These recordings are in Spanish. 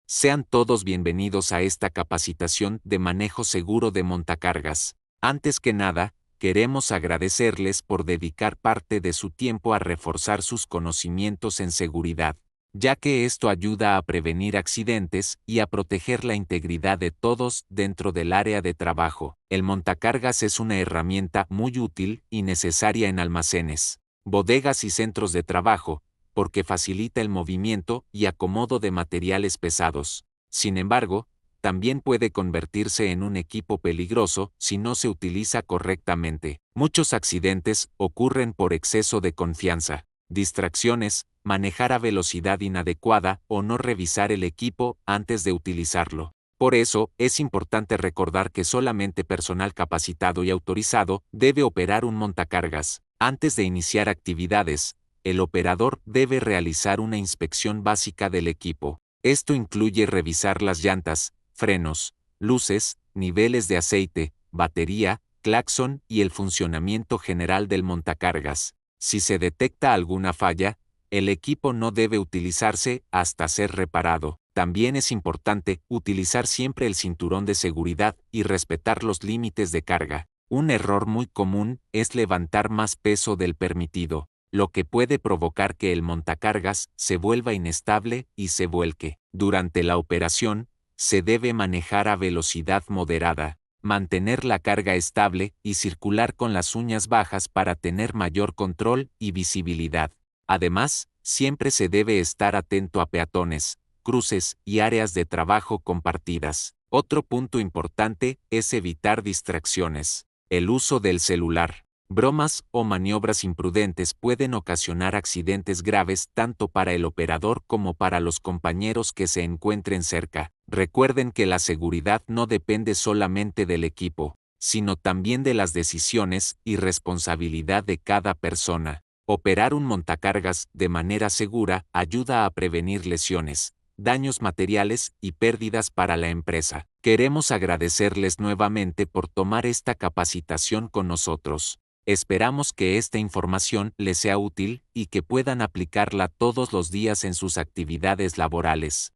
Sean todos bienvenidos a esta capacitación de manejo seguro de montacargas. Antes que nada, queremos agradecerles por dedicar parte de su tiempo a reforzar sus conocimientos en seguridad, ya que esto ayuda a prevenir accidentes y a proteger la integridad de todos dentro del área de trabajo. El montacargas es una herramienta muy útil y necesaria en almacenes, bodegas y centros de trabajo, porque facilita el movimiento y acomodo de materiales pesados. Sin embargo, también puede convertirse en un equipo peligroso si no se utiliza correctamente. Muchos accidentes ocurren por exceso de confianza, distracciones, manejar a velocidad inadecuada o no revisar el equipo antes de utilizarlo. Por eso, es importante recordar que solamente personal capacitado y autorizado debe operar un montacargas. Antes de iniciar actividades, el operador debe realizar una inspección básica del equipo. Esto incluye revisar las llantas, frenos, luces, niveles de aceite, batería, claxon y el funcionamiento general del montacargas. Si se detecta alguna falla, el equipo no debe utilizarse hasta ser reparado. También es importante utilizar siempre el cinturón de seguridad y respetar los límites de carga. Un error muy común es levantar más peso del permitido, lo que puede provocar que el montacargas se vuelva inestable y se vuelque. Durante la operación, se debe manejar a velocidad moderada, mantener la carga estable y circular con las uñas bajas para tener mayor control y visibilidad. Además, siempre se debe estar atento a peatones, cruces y áreas de trabajo compartidas. Otro punto importante es evitar distracciones. El uso del celular, bromas o maniobras imprudentes pueden ocasionar accidentes graves tanto para el operador como para los compañeros que se encuentren cerca. Recuerden que la seguridad no depende solamente del equipo, sino también de las decisiones y responsabilidad de cada persona. Operar un montacargas de manera segura ayuda a prevenir lesiones, daños materiales y pérdidas para la empresa. Queremos agradecerles nuevamente por tomar esta capacitación con nosotros. Esperamos que esta información les sea útil y que puedan aplicarla todos los días en sus actividades laborales.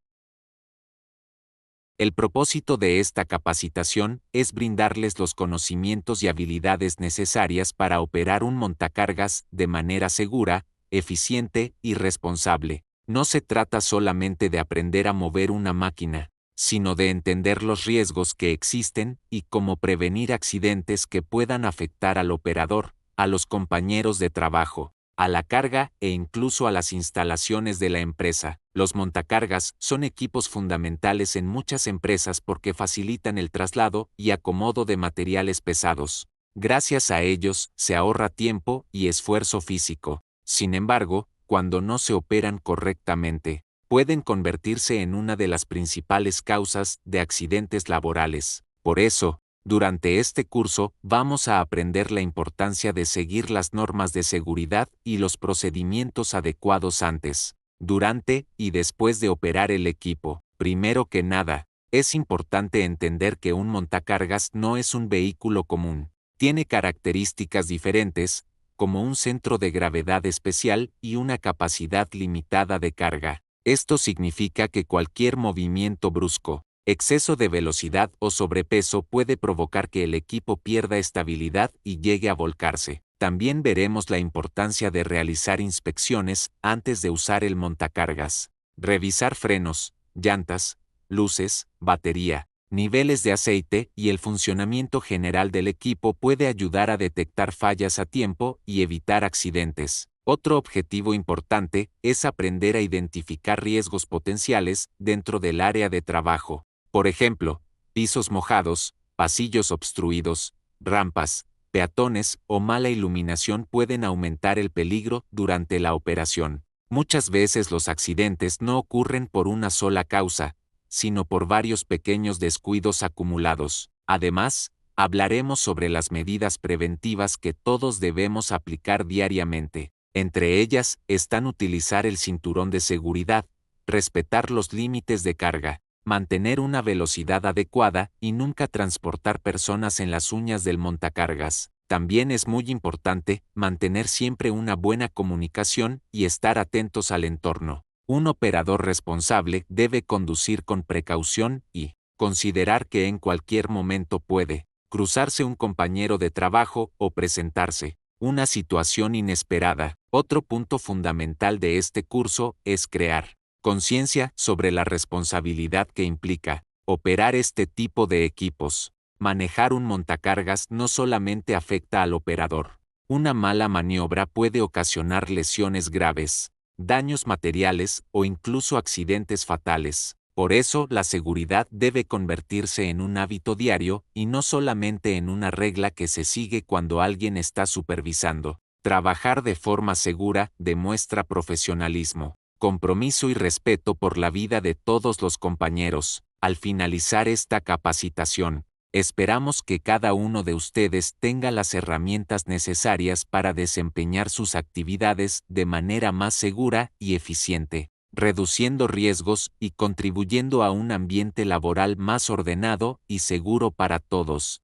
El propósito de esta capacitación es brindarles los conocimientos y habilidades necesarias para operar un montacargas de manera segura, eficiente y responsable. No se trata solamente de aprender a mover una máquina, sino de entender los riesgos que existen y cómo prevenir accidentes que puedan afectar al operador, a los compañeros de trabajo, a la carga e incluso a las instalaciones de la empresa. Los montacargas son equipos fundamentales en muchas empresas porque facilitan el traslado y acomodo de materiales pesados. Gracias a ellos se ahorra tiempo y esfuerzo físico. Sin embargo, cuando no se operan correctamente, pueden convertirse en una de las principales causas de accidentes laborales. Por eso, durante este curso vamos a aprender la importancia de seguir las normas de seguridad y los procedimientos adecuados antes, durante y después de operar el equipo. Primero que nada, es importante entender que un montacargas no es un vehículo común. Tiene características diferentes, como un centro de gravedad especial y una capacidad limitada de carga. Esto significa que cualquier movimiento brusco, exceso de velocidad o sobrepeso puede provocar que el equipo pierda estabilidad y llegue a volcarse. También veremos la importancia de realizar inspecciones antes de usar el montacargas. Revisar frenos, llantas, luces, batería, niveles de aceite y el funcionamiento general del equipo puede ayudar a detectar fallas a tiempo y evitar accidentes. Otro objetivo importante es aprender a identificar riesgos potenciales dentro del área de trabajo. Por ejemplo, pisos mojados, pasillos obstruidos, rampas, peatones o mala iluminación pueden aumentar el peligro durante la operación. Muchas veces los accidentes no ocurren por una sola causa, sino por varios pequeños descuidos acumulados. Además, hablaremos sobre las medidas preventivas que todos debemos aplicar diariamente. Entre ellas están utilizar el cinturón de seguridad, respetar los límites de carga, mantener una velocidad adecuada y nunca transportar personas en las uñas del montacargas. También es muy importante mantener siempre una buena comunicación y estar atentos al entorno. Un operador responsable debe conducir con precaución y considerar que en cualquier momento puede cruzarse un compañero de trabajo o presentarse una situación inesperada. Otro punto fundamental de este curso es crear conciencia sobre la responsabilidad que implica operar este tipo de equipos. Manejar un montacargas no solamente afecta al operador. Una mala maniobra puede ocasionar lesiones graves, daños materiales o incluso accidentes fatales. Por eso, la seguridad debe convertirse en un hábito diario y no solamente en una regla que se sigue cuando alguien está supervisando. Trabajar de forma segura demuestra profesionalismo, compromiso y respeto por la vida de todos los compañeros. Al finalizar esta capacitación, esperamos que cada uno de ustedes tenga las herramientas necesarias para desempeñar sus actividades de manera más segura y eficiente, reduciendo riesgos y contribuyendo a un ambiente laboral más ordenado y seguro para todos.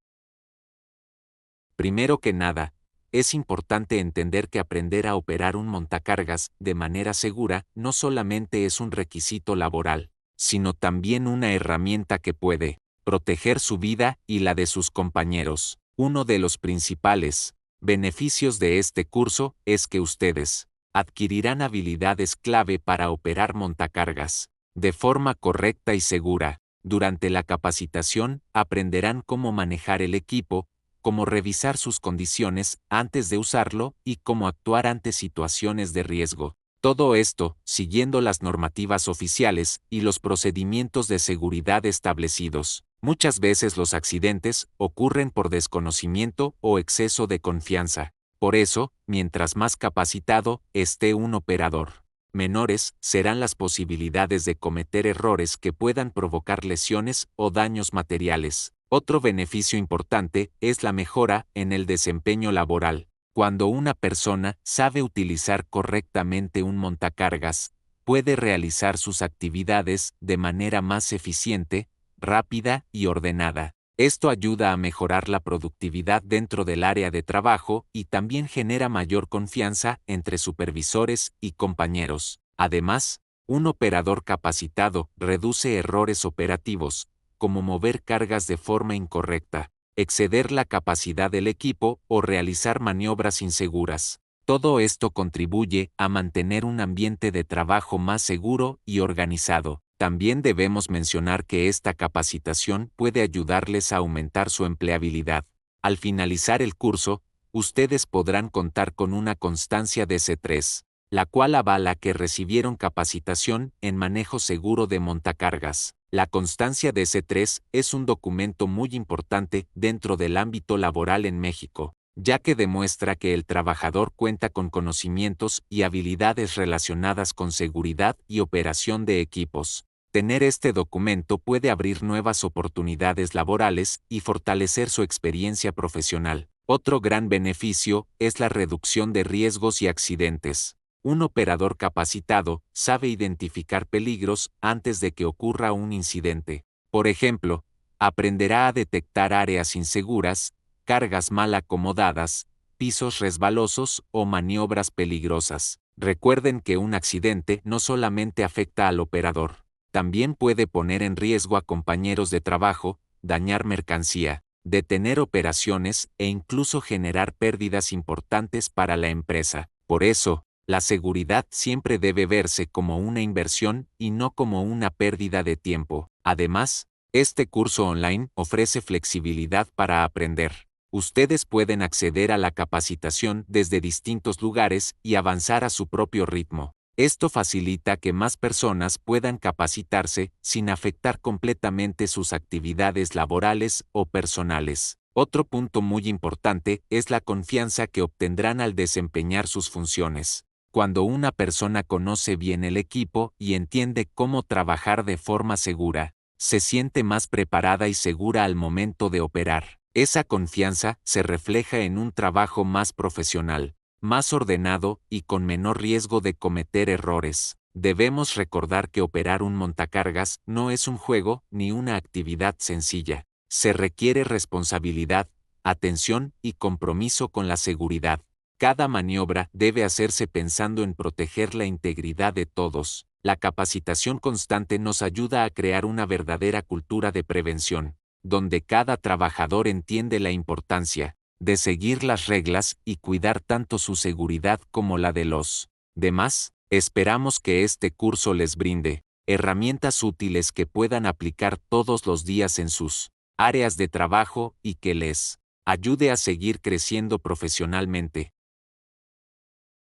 Primero que nada, es importante entender que aprender a operar un montacargas de manera segura no solamente es un requisito laboral, sino también una herramienta que puede proteger su vida y la de sus compañeros. Uno de los principales beneficios de este curso es que ustedes adquirirán habilidades clave para operar montacargas de forma correcta y segura. Durante la capacitación aprenderán cómo manejar el equipo, cómo revisar sus condiciones antes de usarlo y cómo actuar ante situaciones de riesgo. Todo esto, siguiendo las normativas oficiales y los procedimientos de seguridad establecidos. Muchas veces los accidentes ocurren por desconocimiento o exceso de confianza. Por eso, mientras más capacitado esté un operador, menores serán las posibilidades de cometer errores que puedan provocar lesiones o daños materiales. Otro beneficio importante es la mejora en el desempeño laboral. Cuando una persona sabe utilizar correctamente un montacargas, puede realizar sus actividades de manera más eficiente, rápida y ordenada. Esto ayuda a mejorar la productividad dentro del área de trabajo y también genera mayor confianza entre supervisores y compañeros. Además, un operador capacitado reduce errores operativos, como mover cargas de forma incorrecta, exceder la capacidad del equipo o realizar maniobras inseguras. Todo esto contribuye a mantener un ambiente de trabajo más seguro y organizado. También debemos mencionar que esta capacitación puede ayudarles a aumentar su empleabilidad. Al finalizar el curso, ustedes podrán contar con una constancia de C3, la cual avala que recibieron capacitación en manejo seguro de montacargas. La constancia de C3 es un documento muy importante dentro del ámbito laboral en México, ya que demuestra que el trabajador cuenta con conocimientos y habilidades relacionadas con seguridad y operación de equipos. Tener este documento puede abrir nuevas oportunidades laborales y fortalecer su experiencia profesional. Otro gran beneficio es la reducción de riesgos y accidentes. Un operador capacitado sabe identificar peligros antes de que ocurra un incidente. Por ejemplo, aprenderá a detectar áreas inseguras, cargas mal acomodadas, pisos resbalosos o maniobras peligrosas. Recuerden que un accidente no solamente afecta al operador, también puede poner en riesgo a compañeros de trabajo, dañar mercancía, detener operaciones e incluso generar pérdidas importantes para la empresa. Por eso, la seguridad siempre debe verse como una inversión y no como una pérdida de tiempo. Además, este curso online ofrece flexibilidad para aprender. Ustedes pueden acceder a la capacitación desde distintos lugares y avanzar a su propio ritmo. Esto facilita que más personas puedan capacitarse sin afectar completamente sus actividades laborales o personales. Otro punto muy importante es la confianza que obtendrán al desempeñar sus funciones. Cuando una persona conoce bien el equipo y entiende cómo trabajar de forma segura, se siente más preparada y segura al momento de operar. Esa confianza se refleja en un trabajo más profesional, más ordenado y con menor riesgo de cometer errores. Debemos recordar que operar un montacargas no es un juego ni una actividad sencilla. Se requiere responsabilidad, atención y compromiso con la seguridad. Cada maniobra debe hacerse pensando en proteger la integridad de todos. La capacitación constante nos ayuda a crear una verdadera cultura de prevención, donde cada trabajador entiende la importancia de seguir las reglas y cuidar tanto su seguridad como la de los demás. Esperamos que este curso les brinde herramientas útiles que puedan aplicar todos los días en sus áreas de trabajo y que les ayude a seguir creciendo profesionalmente.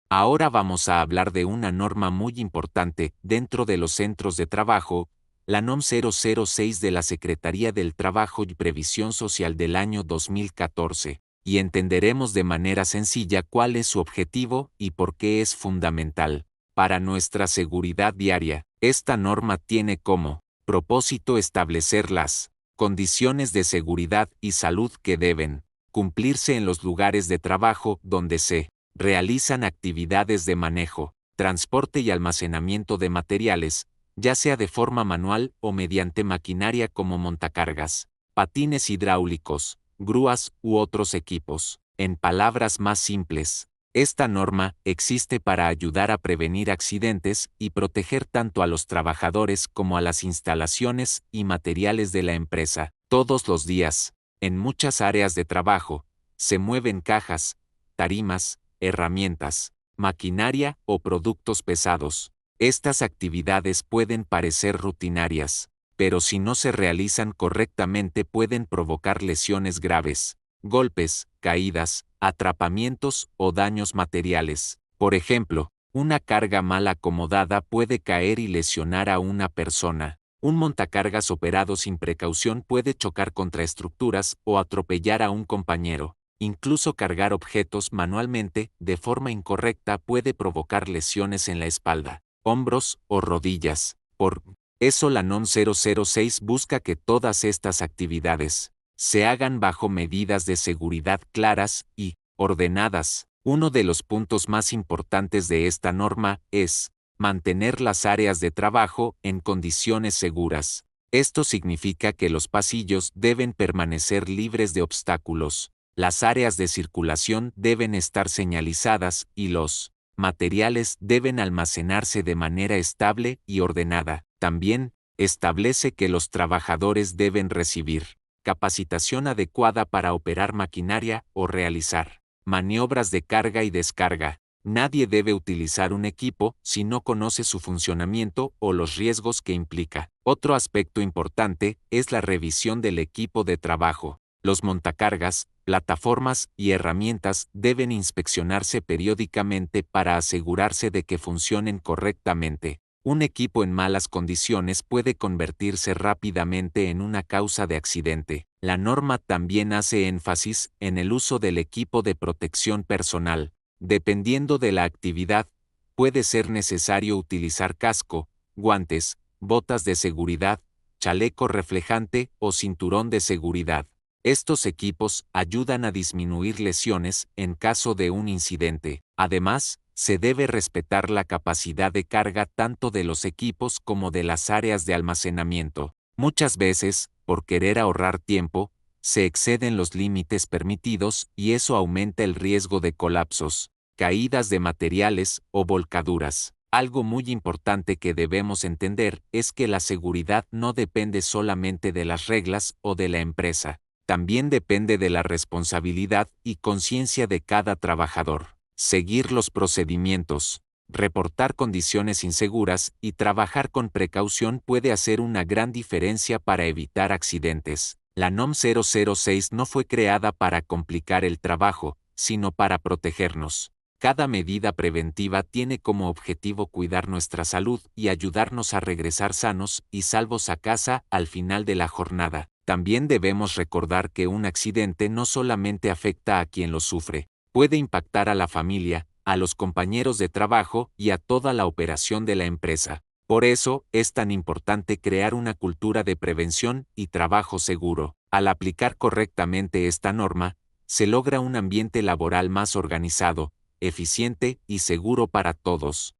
Ahora vamos a hablar de una norma muy importante dentro de los centros de trabajo, la NOM 006 de la Secretaría del Trabajo y Previsión Social del año 2014, y entenderemos de manera sencilla cuál es su objetivo y por qué es fundamental para nuestra seguridad diaria. Esta norma tiene como propósito establecer las condiciones de seguridad y salud que deben cumplirse en los lugares de trabajo donde se realizan actividades de manejo, transporte y almacenamiento de materiales, ya sea de forma manual o mediante maquinaria como montacargas, patines hidráulicos, grúas u otros equipos. En palabras más simples, esta norma existe para ayudar a prevenir accidentes y proteger tanto a los trabajadores como a las instalaciones y materiales de la empresa. Todos los días, en muchas áreas de trabajo, se mueven cajas, tarimas, herramientas, maquinaria o productos pesados. Estas actividades pueden parecer rutinarias, pero si no se realizan correctamente pueden provocar lesiones graves, golpes, caídas, atrapamientos o daños materiales. Por ejemplo, una carga mal acomodada puede caer y lesionar a una persona. Un montacargas operado sin precaución puede chocar contra estructuras o atropellar a un compañero. Incluso cargar objetos manualmente de forma incorrecta puede provocar lesiones en la espalda, hombros o rodillas. Por eso la NOM 006 busca que todas estas actividades se hagan bajo medidas de seguridad claras y ordenadas. Uno de los puntos más importantes de esta norma es mantener las áreas de trabajo en condiciones seguras. Esto significa que los pasillos deben permanecer libres de obstáculos, las áreas de circulación deben estar señalizadas y los materiales deben almacenarse de manera estable y ordenada. También establece que los trabajadores deben recibir capacitación adecuada para operar maquinaria o realizar maniobras de carga y descarga. Nadie debe utilizar un equipo si no conoce su funcionamiento o los riesgos que implica. Otro aspecto importante es la revisión del equipo de trabajo. Los montacargas, plataformas y herramientas deben inspeccionarse periódicamente para asegurarse de que funcionen correctamente. Un equipo en malas condiciones puede convertirse rápidamente en una causa de accidente. La norma también hace énfasis en el uso del equipo de protección personal. Dependiendo de la actividad, puede ser necesario utilizar casco, guantes, botas de seguridad, chaleco reflejante o cinturón de seguridad. Estos equipos ayudan a disminuir lesiones en caso de un incidente. Además, se debe respetar la capacidad de carga tanto de los equipos como de las áreas de almacenamiento. Muchas veces, por querer ahorrar tiempo, se exceden los límites permitidos y eso aumenta el riesgo de colapsos, caídas de materiales o volcaduras. Algo muy importante que debemos entender es que la seguridad no depende solamente de las reglas o de la empresa, también depende de la responsabilidad y conciencia de cada trabajador. Seguir los procedimientos, reportar condiciones inseguras y trabajar con precaución puede hacer una gran diferencia para evitar accidentes. La NOM 006 no fue creada para complicar el trabajo, sino para protegernos. Cada medida preventiva tiene como objetivo cuidar nuestra salud y ayudarnos a regresar sanos y salvos a casa al final de la jornada. También debemos recordar que un accidente no solamente afecta a quien lo sufre, puede impactar a la familia, a los compañeros de trabajo y a toda la operación de la empresa. Por eso, es tan importante crear una cultura de prevención y trabajo seguro. Al aplicar correctamente esta norma, se logra un ambiente laboral más organizado, eficiente y seguro para todos.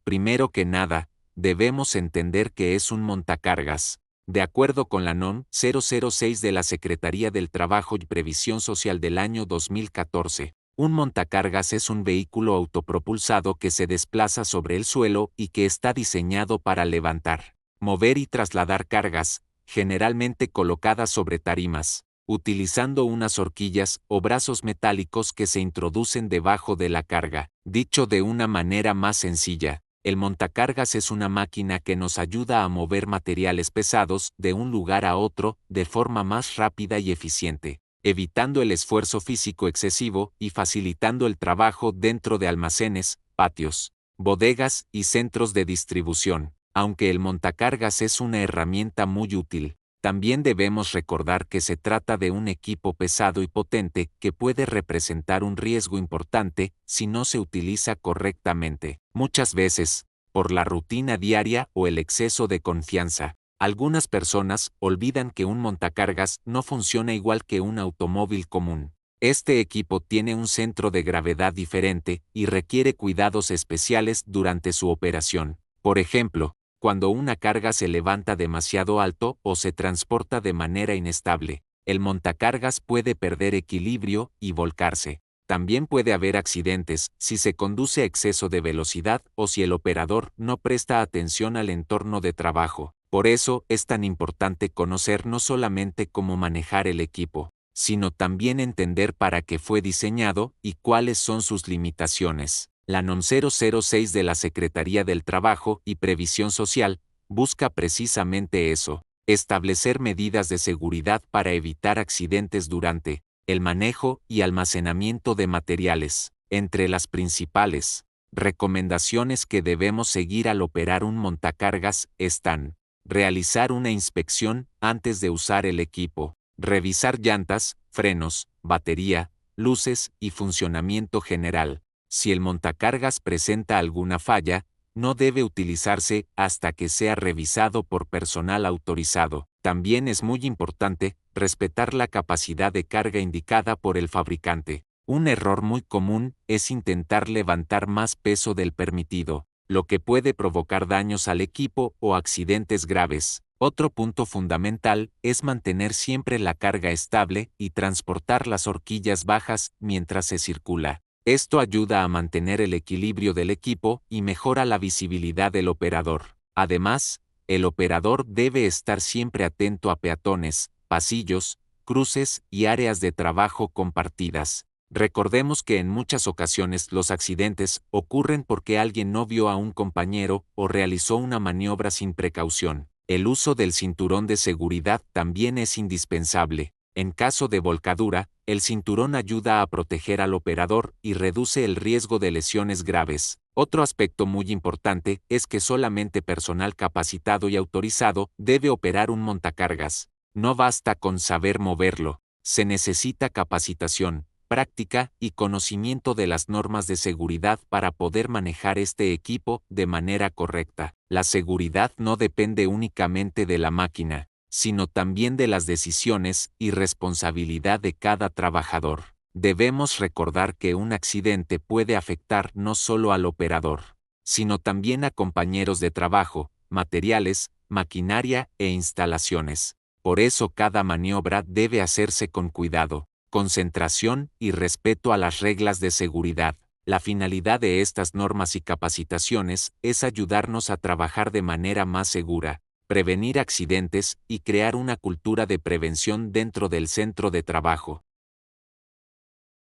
Primero que nada, debemos entender que es un montacargas. De acuerdo con la NOM 006 de la Secretaría del Trabajo y Previsión Social del año 2014, Un montacargas es un vehículo autopropulsado que se desplaza sobre el suelo y que está diseñado para levantar, mover y trasladar cargas, generalmente colocadas sobre tarimas, utilizando unas horquillas o brazos metálicos que se introducen debajo de la carga. Dicho de una manera más sencilla, el montacargas es una máquina que nos ayuda a mover materiales pesados de un lugar a otro de forma más rápida y eficiente, evitando el esfuerzo físico excesivo y facilitando el trabajo dentro de almacenes, patios, bodegas y centros de distribución. Aunque el montacargas es una herramienta muy útil, también debemos recordar que se trata de un equipo pesado y potente que puede representar un riesgo importante si no se utiliza correctamente. Muchas veces, por la rutina diaria o el exceso de confianza, algunas personas olvidan que un montacargas no funciona igual que un automóvil común. Este equipo tiene un centro de gravedad diferente y requiere cuidados especiales durante su operación. Por ejemplo, cuando una carga se levanta demasiado alto o se transporta de manera inestable, el montacargas puede perder equilibrio y volcarse. También puede haber accidentes si se conduce a exceso de velocidad o si el operador no presta atención al entorno de trabajo. Por eso es tan importante conocer no solamente cómo manejar el equipo, sino también entender para qué fue diseñado y cuáles son sus limitaciones. La NOM 006 de la Secretaría del Trabajo y Previsión Social busca precisamente eso, establecer medidas de seguridad para evitar accidentes durante el manejo y almacenamiento de materiales. Entre las principales recomendaciones que debemos seguir al operar un montacargas están: realizar una inspección antes de usar el equipo, revisar llantas, frenos, batería, luces y funcionamiento general. Si el montacargas presenta alguna falla, no debe utilizarse hasta que sea revisado por personal autorizado. También es muy importante respetar la capacidad de carga indicada por el fabricante. Un error muy común es intentar levantar más peso del permitido, lo que puede provocar daños al equipo o accidentes graves. Otro punto fundamental es mantener siempre la carga estable y transportar las horquillas bajas mientras se circula. Esto ayuda a mantener el equilibrio del equipo y mejora la visibilidad del operador. Además, el operador debe estar siempre atento a peatones, pasillos, cruces y áreas de trabajo compartidas. Recordemos que en muchas ocasiones los accidentes ocurren porque alguien no vio a un compañero o realizó una maniobra sin precaución. El uso del cinturón de seguridad también es indispensable. En caso de volcadura, el cinturón ayuda a proteger al operador y reduce el riesgo de lesiones graves. Otro aspecto muy importante es que solamente personal capacitado y autorizado debe operar un montacargas. No basta con saber moverlo, se necesita capacitación, práctica y conocimiento de las normas de seguridad para poder manejar este equipo de manera correcta. La seguridad no depende únicamente de la máquina, sino también de las decisiones y responsabilidad de cada trabajador. Debemos recordar que un accidente puede afectar no solo al operador, sino también a compañeros de trabajo, materiales, maquinaria e instalaciones. Por eso cada maniobra debe hacerse con cuidado, concentración y respeto a las reglas de seguridad. La finalidad de estas normas y capacitaciones es ayudarnos a trabajar de manera más segura, prevenir accidentes y crear una cultura de prevención dentro del centro de trabajo.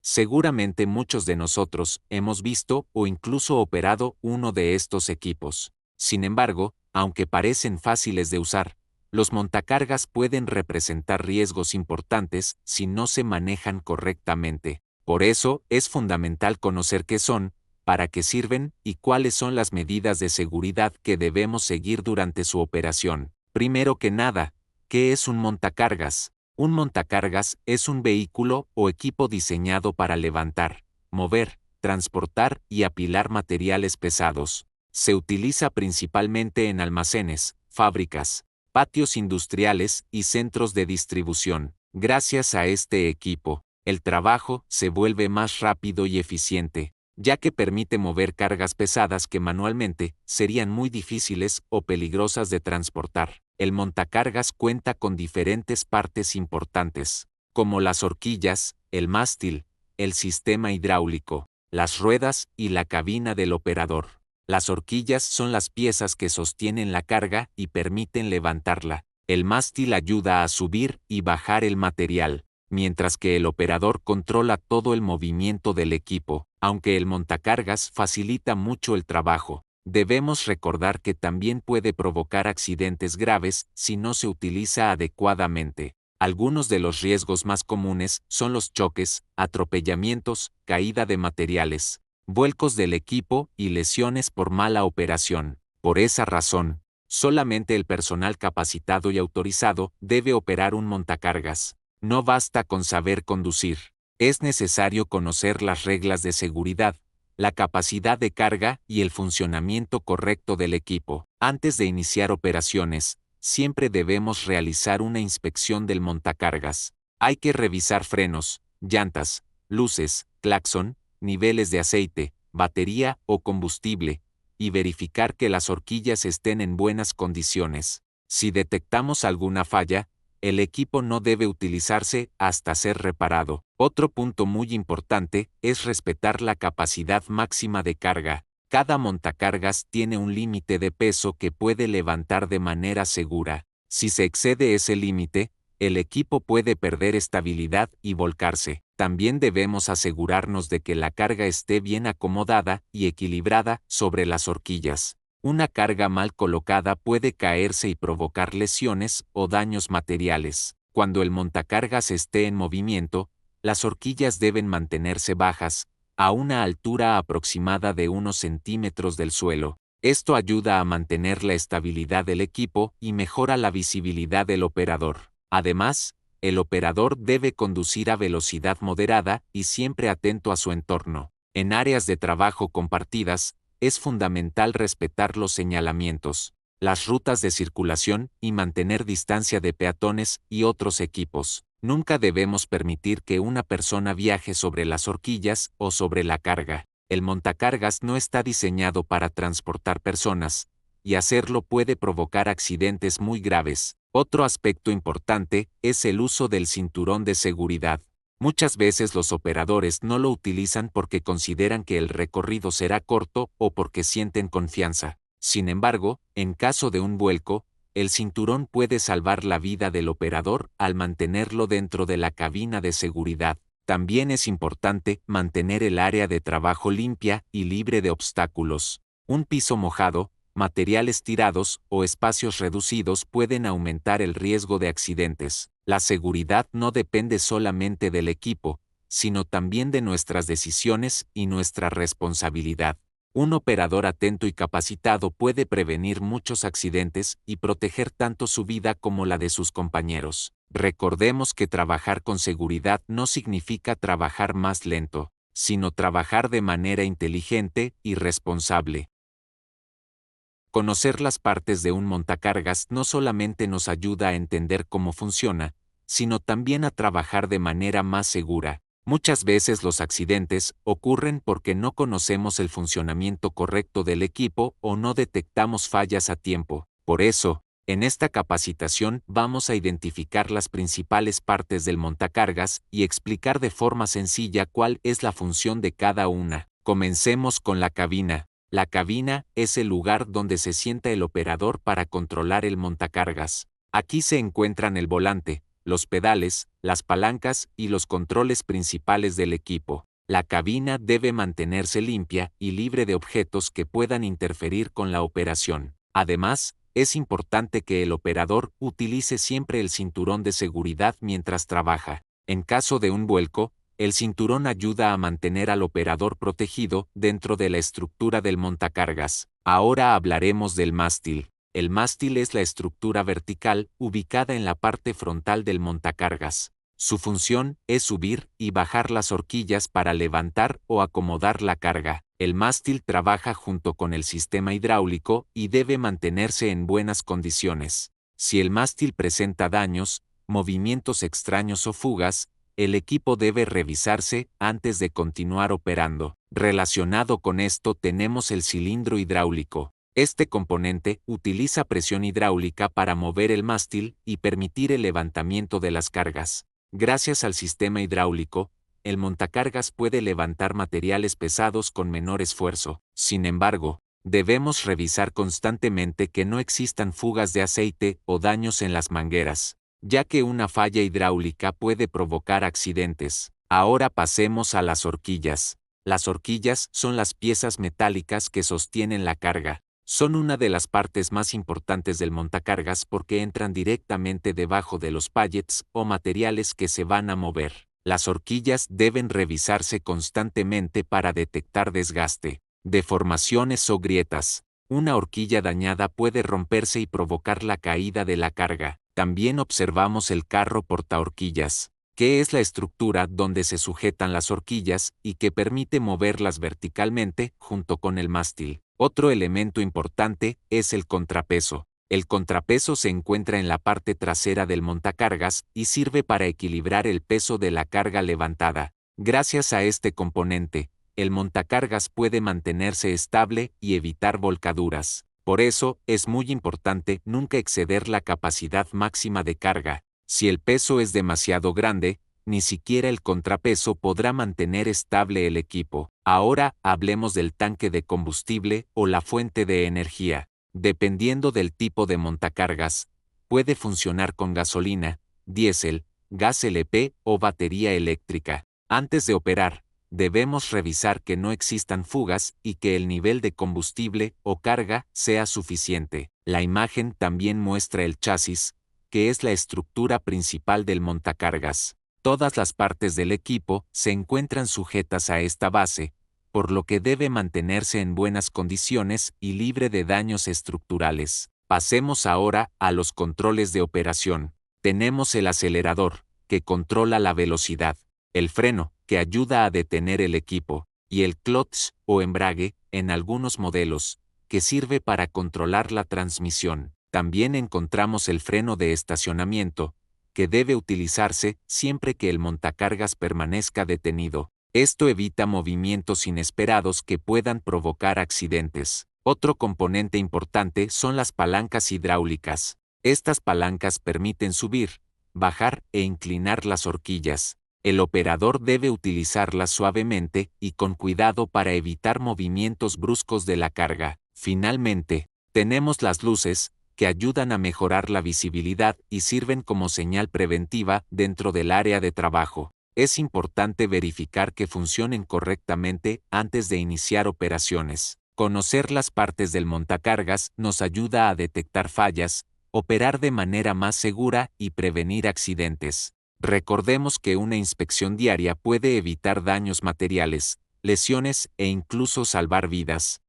Seguramente muchos de nosotros hemos visto o incluso operado uno de estos equipos. Sin embargo, aunque parecen fáciles de usar, los montacargas pueden representar riesgos importantes si no se manejan correctamente. Por eso, es fundamental conocer qué son, para qué sirven y cuáles son las medidas de seguridad que debemos seguir durante su operación. Primero que nada, ¿qué es un montacargas? Un montacargas es un vehículo o equipo diseñado para levantar, mover, transportar y apilar materiales pesados. Se utiliza principalmente en almacenes, fábricas, patios industriales y centros de distribución. Gracias a este equipo, el trabajo se vuelve más rápido y eficiente, ya que permite mover cargas pesadas que manualmente serían muy difíciles o peligrosas de transportar. El montacargas cuenta con diferentes partes importantes, como las horquillas, el mástil, el sistema hidráulico, las ruedas y la cabina del operador. Las horquillas son las piezas que sostienen la carga y permiten levantarla. El mástil ayuda a subir y bajar el material, mientras que el operador controla todo el movimiento del equipo. Aunque el montacargas facilita mucho el trabajo, debemos recordar que también puede provocar accidentes graves si no se utiliza adecuadamente. Algunos de los riesgos más comunes son los choques, atropellamientos, caída de materiales, vuelcos del equipo y lesiones por mala operación. Por esa razón, solamente el personal capacitado y autorizado debe operar un montacargas. No basta con saber conducir. Es necesario conocer las reglas de seguridad, la capacidad de carga y el funcionamiento correcto del equipo. Antes de iniciar operaciones, siempre debemos realizar una inspección del montacargas. Hay que revisar frenos, llantas, luces, claxon, niveles de aceite, batería o combustible, y verificar que las horquillas estén en buenas condiciones. Si detectamos alguna falla, el equipo no debe utilizarse hasta ser reparado. Otro punto muy importante es respetar la capacidad máxima de carga. Cada montacargas tiene un límite de peso que puede levantar de manera segura. Si se excede ese límite, el equipo puede perder estabilidad y volcarse. También debemos asegurarnos de que la carga esté bien acomodada y equilibrada sobre las horquillas. Una carga mal colocada puede caerse y provocar lesiones o daños materiales. Cuando el montacargas esté en movimiento, las horquillas deben mantenerse bajas, a una altura aproximada de unos centímetros del suelo. Esto ayuda a mantener la estabilidad del equipo y mejora la visibilidad del operador. Además, el operador debe conducir a velocidad moderada y siempre atento a su entorno. En áreas de trabajo compartidas, es fundamental respetar los señalamientos, las rutas de circulación y mantener distancia de peatones y otros equipos. Nunca debemos permitir que una persona viaje sobre las horquillas o sobre la carga. El montacargas no está diseñado para transportar personas, y hacerlo puede provocar accidentes muy graves. Otro aspecto importante es el uso del cinturón de seguridad. Muchas veces los operadores no lo utilizan porque consideran que el recorrido será corto o porque sienten confianza. Sin embargo, en caso de un vuelco, el cinturón puede salvar la vida del operador al mantenerlo dentro de la cabina de seguridad. También es importante mantener el área de trabajo limpia y libre de obstáculos. Un piso mojado, materiales tirados o espacios reducidos pueden aumentar el riesgo de accidentes. La seguridad no depende solamente del equipo, sino también de nuestras decisiones y nuestra responsabilidad. Un operador atento y capacitado puede prevenir muchos accidentes y proteger tanto su vida como la de sus compañeros. Recordemos que trabajar con seguridad no significa trabajar más lento, sino trabajar de manera inteligente y responsable. Conocer las partes de un montacargas no solamente nos ayuda a entender cómo funciona, sino también a trabajar de manera más segura. Muchas veces los accidentes ocurren porque no conocemos el funcionamiento correcto del equipo o no detectamos fallas a tiempo. Por eso, en esta capacitación vamos a identificar las principales partes del montacargas y explicar de forma sencilla cuál es la función de cada una. Comencemos con la cabina. La cabina es el lugar donde se sienta el operador para controlar el montacargas. Aquí se encuentran el volante, los pedales, las palancas y los controles principales del equipo. La cabina debe mantenerse limpia y libre de objetos que puedan interferir con la operación. Además, es importante que el operador utilice siempre el cinturón de seguridad mientras trabaja. En caso de un vuelco, el cinturón ayuda a mantener al operador protegido dentro de la estructura del montacargas. Ahora hablaremos del mástil. El mástil es la estructura vertical ubicada en la parte frontal del montacargas. Su función es subir y bajar las horquillas para levantar o acomodar la carga. El mástil trabaja junto con el sistema hidráulico y debe mantenerse en buenas condiciones. Si el mástil presenta daños, movimientos extraños o fugas, el equipo debe revisarse antes de continuar operando. Relacionado con esto tenemos el cilindro hidráulico. Este componente utiliza presión hidráulica para mover el mástil y permitir el levantamiento de las cargas. Gracias al sistema hidráulico, el montacargas puede levantar materiales pesados con menor esfuerzo. Sin embargo, debemos revisar constantemente que no existan fugas de aceite o daños en las mangueras, ya que una falla hidráulica puede provocar accidentes. Ahora pasemos a las horquillas. Las horquillas son las piezas metálicas que sostienen la carga. Son una de las partes más importantes del montacargas porque entran directamente debajo de los pallets o materiales que se van a mover. Las horquillas deben revisarse constantemente para detectar desgaste, deformaciones o grietas. Una horquilla dañada puede romperse y provocar la caída de la carga. También observamos el carro portahorquillas, que es la estructura donde se sujetan las horquillas y que permite moverlas verticalmente junto con el mástil. Otro elemento importante es el contrapeso. El contrapeso se encuentra en la parte trasera del montacargas y sirve para equilibrar el peso de la carga levantada. Gracias a este componente, el montacargas puede mantenerse estable y evitar volcaduras. Por eso, es muy importante nunca exceder la capacidad máxima de carga. Si el peso es demasiado grande, ni siquiera el contrapeso podrá mantener estable el equipo. Ahora hablemos del tanque de combustible o la fuente de energía. Dependiendo del tipo de montacargas, puede funcionar con gasolina, diésel, gas LP o batería eléctrica. Antes de operar, debemos revisar que no existan fugas y que el nivel de combustible o carga sea suficiente. La imagen también muestra el chasis, que es la estructura principal del montacargas. Todas las partes del equipo se encuentran sujetas a esta base, por lo que debe mantenerse en buenas condiciones y libre de daños estructurales. Pasemos ahora a los controles de operación. Tenemos el acelerador, que controla la velocidad, el freno, que ayuda a detener el equipo, y el clutch o embrague, en algunos modelos, que sirve para controlar la transmisión. También encontramos el freno de estacionamiento, que debe utilizarse siempre que el montacargas permanezca detenido. Esto evita movimientos inesperados que puedan provocar accidentes. Otro componente importante son las palancas hidráulicas. Estas palancas permiten subir, bajar e inclinar las horquillas. El operador debe utilizarlas suavemente y con cuidado para evitar movimientos bruscos de la carga. Finalmente, tenemos las luces, que ayudan a mejorar la visibilidad y sirven como señal preventiva dentro del área de trabajo. Es importante verificar que funcionen correctamente antes de iniciar operaciones. Conocer las partes del montacargas nos ayuda a detectar fallas, operar de manera más segura y prevenir accidentes. Recordemos que una inspección diaria puede evitar daños materiales, lesiones e incluso salvar vidas.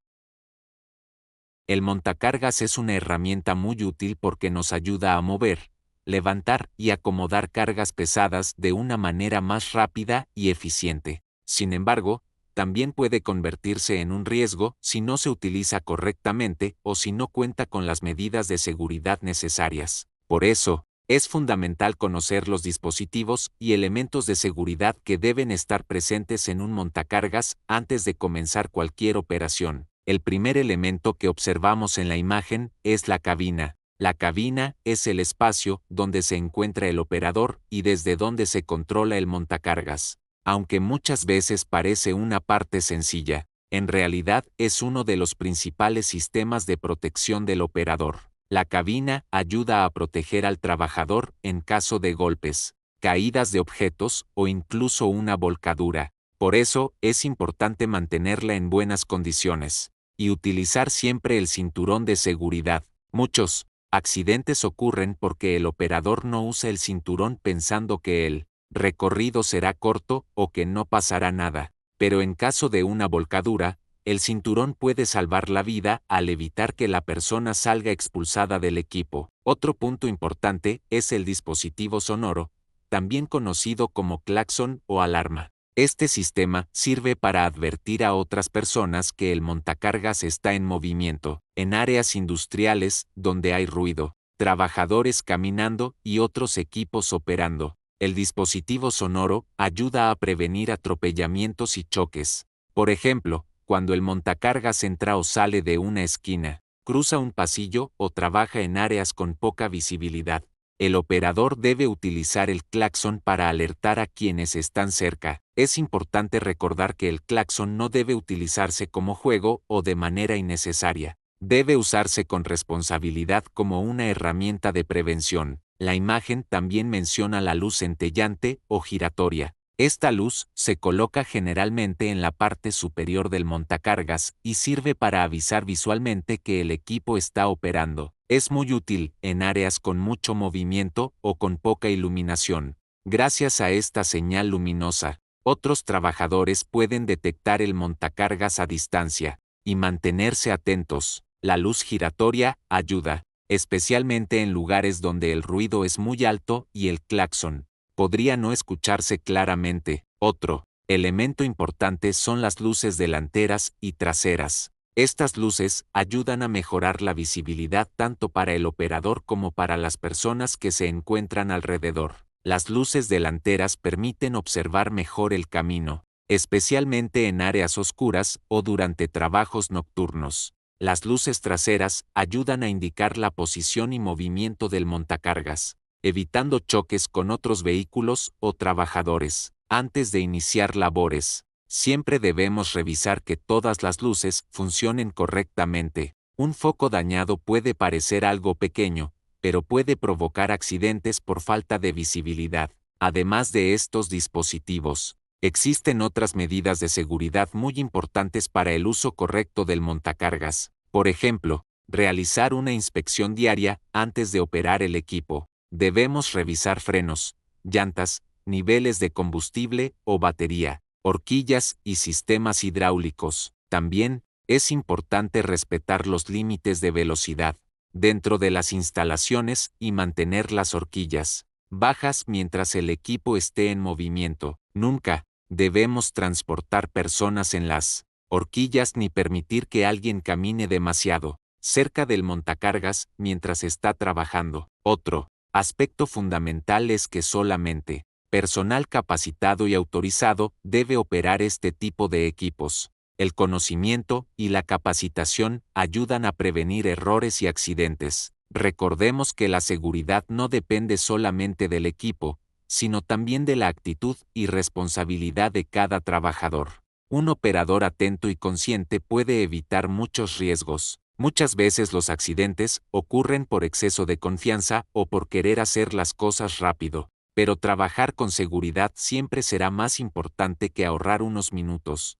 El montacargas es una herramienta muy útil porque nos ayuda a mover, levantar y acomodar cargas pesadas de una manera más rápida y eficiente. Sin embargo, también puede convertirse en un riesgo si no se utiliza correctamente o si no cuenta con las medidas de seguridad necesarias. Por eso, es fundamental conocer los dispositivos y elementos de seguridad que deben estar presentes en un montacargas antes de comenzar cualquier operación. El primer elemento que observamos en la imagen es la cabina. La cabina es el espacio donde se encuentra el operador y desde donde se controla el montacargas. Aunque muchas veces parece una parte sencilla, en realidad es uno de los principales sistemas de protección del operador. La cabina ayuda a proteger al trabajador en caso de golpes, caídas de objetos o incluso una volcadura. Por eso es importante mantenerla en buenas condiciones y utilizar siempre el cinturón de seguridad. Muchos accidentes ocurren porque el operador no usa el cinturón pensando que el recorrido será corto o que no pasará nada. Pero en caso de una volcadura, el cinturón puede salvar la vida al evitar que la persona salga expulsada del equipo. Otro punto importante es el dispositivo sonoro, también conocido como claxon o alarma. Este sistema sirve para advertir a otras personas que el montacargas está en movimiento, en áreas industriales donde hay ruido, trabajadores caminando y otros equipos operando. El dispositivo sonoro ayuda a prevenir atropellamientos y choques. Por ejemplo, cuando el montacargas entra o sale de una esquina, cruza un pasillo o trabaja en áreas con poca visibilidad. El operador debe utilizar el claxon para alertar a quienes están cerca. Es importante recordar que el claxon no debe utilizarse como juego o de manera innecesaria. Debe usarse con responsabilidad como una herramienta de prevención. La imagen también menciona la luz centellante o giratoria. Esta luz se coloca generalmente en la parte superior del montacargas y sirve para avisar visualmente que el equipo está operando. Es muy útil en áreas con mucho movimiento o con poca iluminación. Gracias a esta señal luminosa, otros trabajadores pueden detectar el montacargas a distancia y mantenerse atentos. La luz giratoria ayuda, especialmente en lugares donde el ruido es muy alto y el claxon podría no escucharse claramente. Otro elemento importante son las luces delanteras y traseras. Estas luces ayudan a mejorar la visibilidad tanto para el operador como para las personas que se encuentran alrededor. Las luces delanteras permiten observar mejor el camino, especialmente en áreas oscuras o durante trabajos nocturnos. Las luces traseras ayudan a indicar la posición y movimiento del montacargas, evitando choques con otros vehículos o trabajadores. Antes de iniciar labores, siempre debemos revisar que todas las luces funcionen correctamente. Un foco dañado puede parecer algo pequeño, pero puede provocar accidentes por falta de visibilidad. Además de estos dispositivos, existen otras medidas de seguridad muy importantes para el uso correcto del montacargas. Por ejemplo, realizar una inspección diaria antes de operar el equipo. Debemos revisar frenos, llantas, niveles de combustible o batería, horquillas y sistemas hidráulicos. También, es importante respetar los límites de velocidad dentro de las instalaciones y mantener las horquillas bajas mientras el equipo esté en movimiento. Nunca debemos transportar personas en las horquillas ni permitir que alguien camine demasiado cerca del montacargas mientras está trabajando. Otro aspecto fundamental es que solamente personal capacitado y autorizado debe operar este tipo de equipos. El conocimiento y la capacitación ayudan a prevenir errores y accidentes. Recordemos que la seguridad no depende solamente del equipo, sino también de la actitud y responsabilidad de cada trabajador. Un operador atento y consciente puede evitar muchos riesgos. Muchas veces los accidentes ocurren por exceso de confianza o por querer hacer las cosas rápido, pero trabajar con seguridad siempre será más importante que ahorrar unos minutos.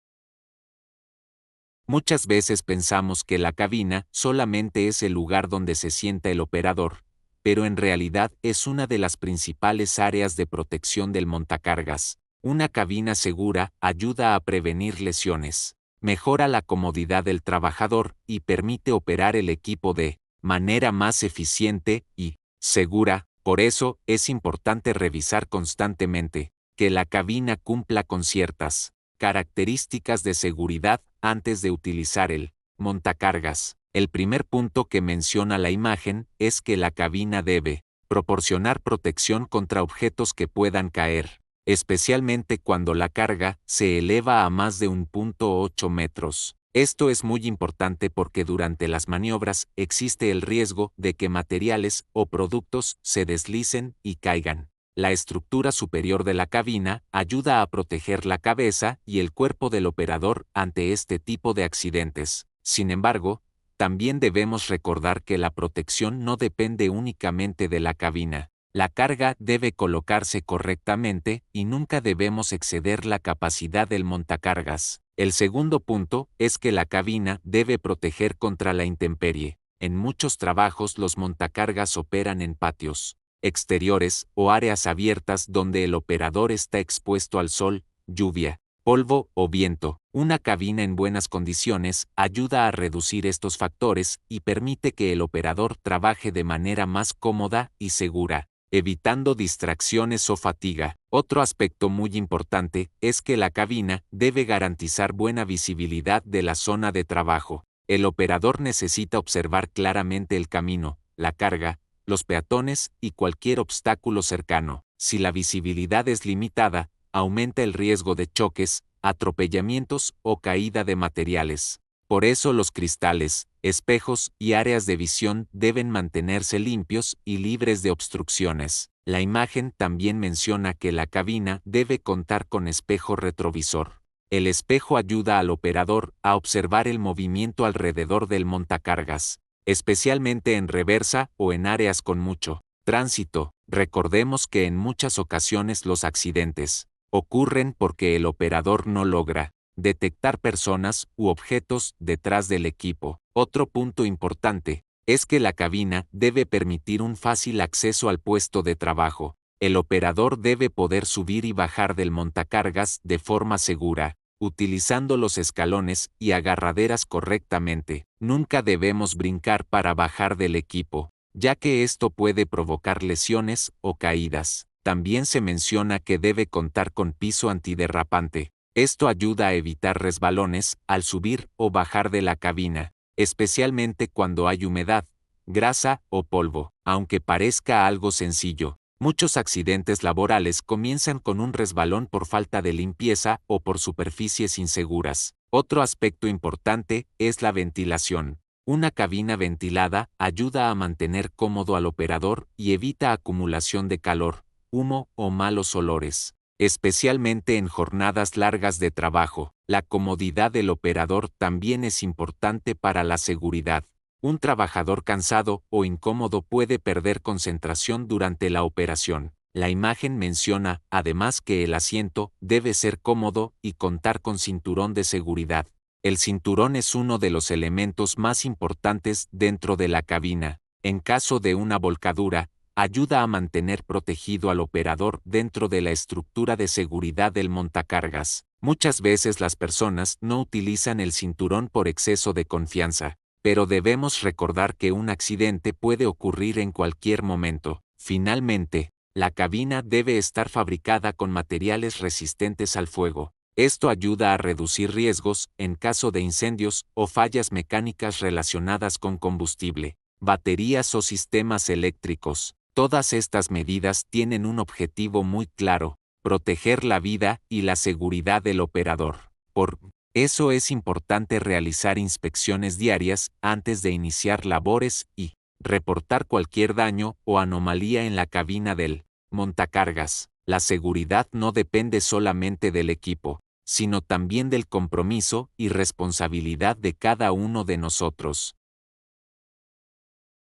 Muchas veces pensamos que la cabina solamente es el lugar donde se sienta el operador, pero en realidad es una de las principales áreas de protección del montacargas. Una cabina segura ayuda a prevenir lesiones, mejora la comodidad del trabajador y permite operar el equipo de manera más eficiente y segura. Por eso, es importante revisar constantemente que la cabina cumpla con ciertas características de seguridad antes de utilizar el montacargas. El primer punto que menciona la imagen es que la cabina debe proporcionar protección contra objetos que puedan caer, especialmente cuando la carga se eleva a más de 1.8 metros. Esto es muy importante porque durante las maniobras existe el riesgo de que materiales o productos se deslicen y caigan. La estructura superior de la cabina ayuda a proteger la cabeza y el cuerpo del operador ante este tipo de accidentes. Sin embargo, también debemos recordar que la protección no depende únicamente de la cabina. La carga debe colocarse correctamente y nunca debemos exceder la capacidad del montacargas. El segundo punto es que la cabina debe proteger contra la intemperie. En muchos trabajos los montacargas operan en patios exteriores o áreas abiertas donde el operador está expuesto al sol, lluvia, polvo o viento. Una cabina en buenas condiciones ayuda a reducir estos factores y permite que el operador trabaje de manera más cómoda y segura, evitando distracciones o fatiga. Otro aspecto muy importante es que la cabina debe garantizar buena visibilidad de la zona de trabajo. El operador necesita observar claramente el camino, la carga, los peatones y cualquier obstáculo cercano. Si la visibilidad es limitada, aumenta el riesgo de choques, atropellamientos o caída de materiales. Por eso los cristales, espejos y áreas de visión deben mantenerse limpios y libres de obstrucciones. La imagen también menciona que la cabina debe contar con espejo retrovisor. El espejo ayuda al operador a observar el movimiento alrededor del montacargas, especialmente en reversa o en áreas con mucho tránsito. Recordemos que en muchas ocasiones los accidentes ocurren porque el operador no logra detectar personas u objetos detrás del equipo. Otro punto importante es que la cabina debe permitir un fácil acceso al puesto de trabajo. El operador debe poder subir y bajar del montacargas de forma segura, utilizando los escalones y agarraderas correctamente. Nunca debemos brincar para bajar del equipo, ya que esto puede provocar lesiones o caídas. También se menciona que debe contar con piso antiderrapante. Esto ayuda a evitar resbalones al subir o bajar de la cabina, especialmente cuando hay humedad, grasa o polvo. Aunque parezca algo sencillo, muchos accidentes laborales comienzan con un resbalón por falta de limpieza o por superficies inseguras. Otro aspecto importante es la ventilación. Una cabina ventilada ayuda a mantener cómodo al operador y evita acumulación de calor, humo o malos olores. Especialmente en jornadas largas de trabajo, la comodidad del operador también es importante para la seguridad. Un trabajador cansado o incómodo puede perder concentración durante la operación. La imagen menciona, además, que el asiento debe ser cómodo y contar con cinturón de seguridad. El cinturón es uno de los elementos más importantes dentro de la cabina. En caso de una volcadura, ayuda a mantener protegido al operador dentro de la estructura de seguridad del montacargas. Muchas veces las personas no utilizan el cinturón por exceso de confianza, pero debemos recordar que un accidente puede ocurrir en cualquier momento. Finalmente, la cabina debe estar fabricada con materiales resistentes al fuego. Esto ayuda a reducir riesgos en caso de incendios o fallas mecánicas relacionadas con combustible, baterías o sistemas eléctricos. Todas estas medidas tienen un objetivo muy claro: proteger la vida y la seguridad del operador. Por eso es importante realizar inspecciones diarias antes de iniciar labores y reportar cualquier daño o anomalía en la cabina del montacargas. La seguridad no depende solamente del equipo, sino también del compromiso y responsabilidad de cada uno de nosotros.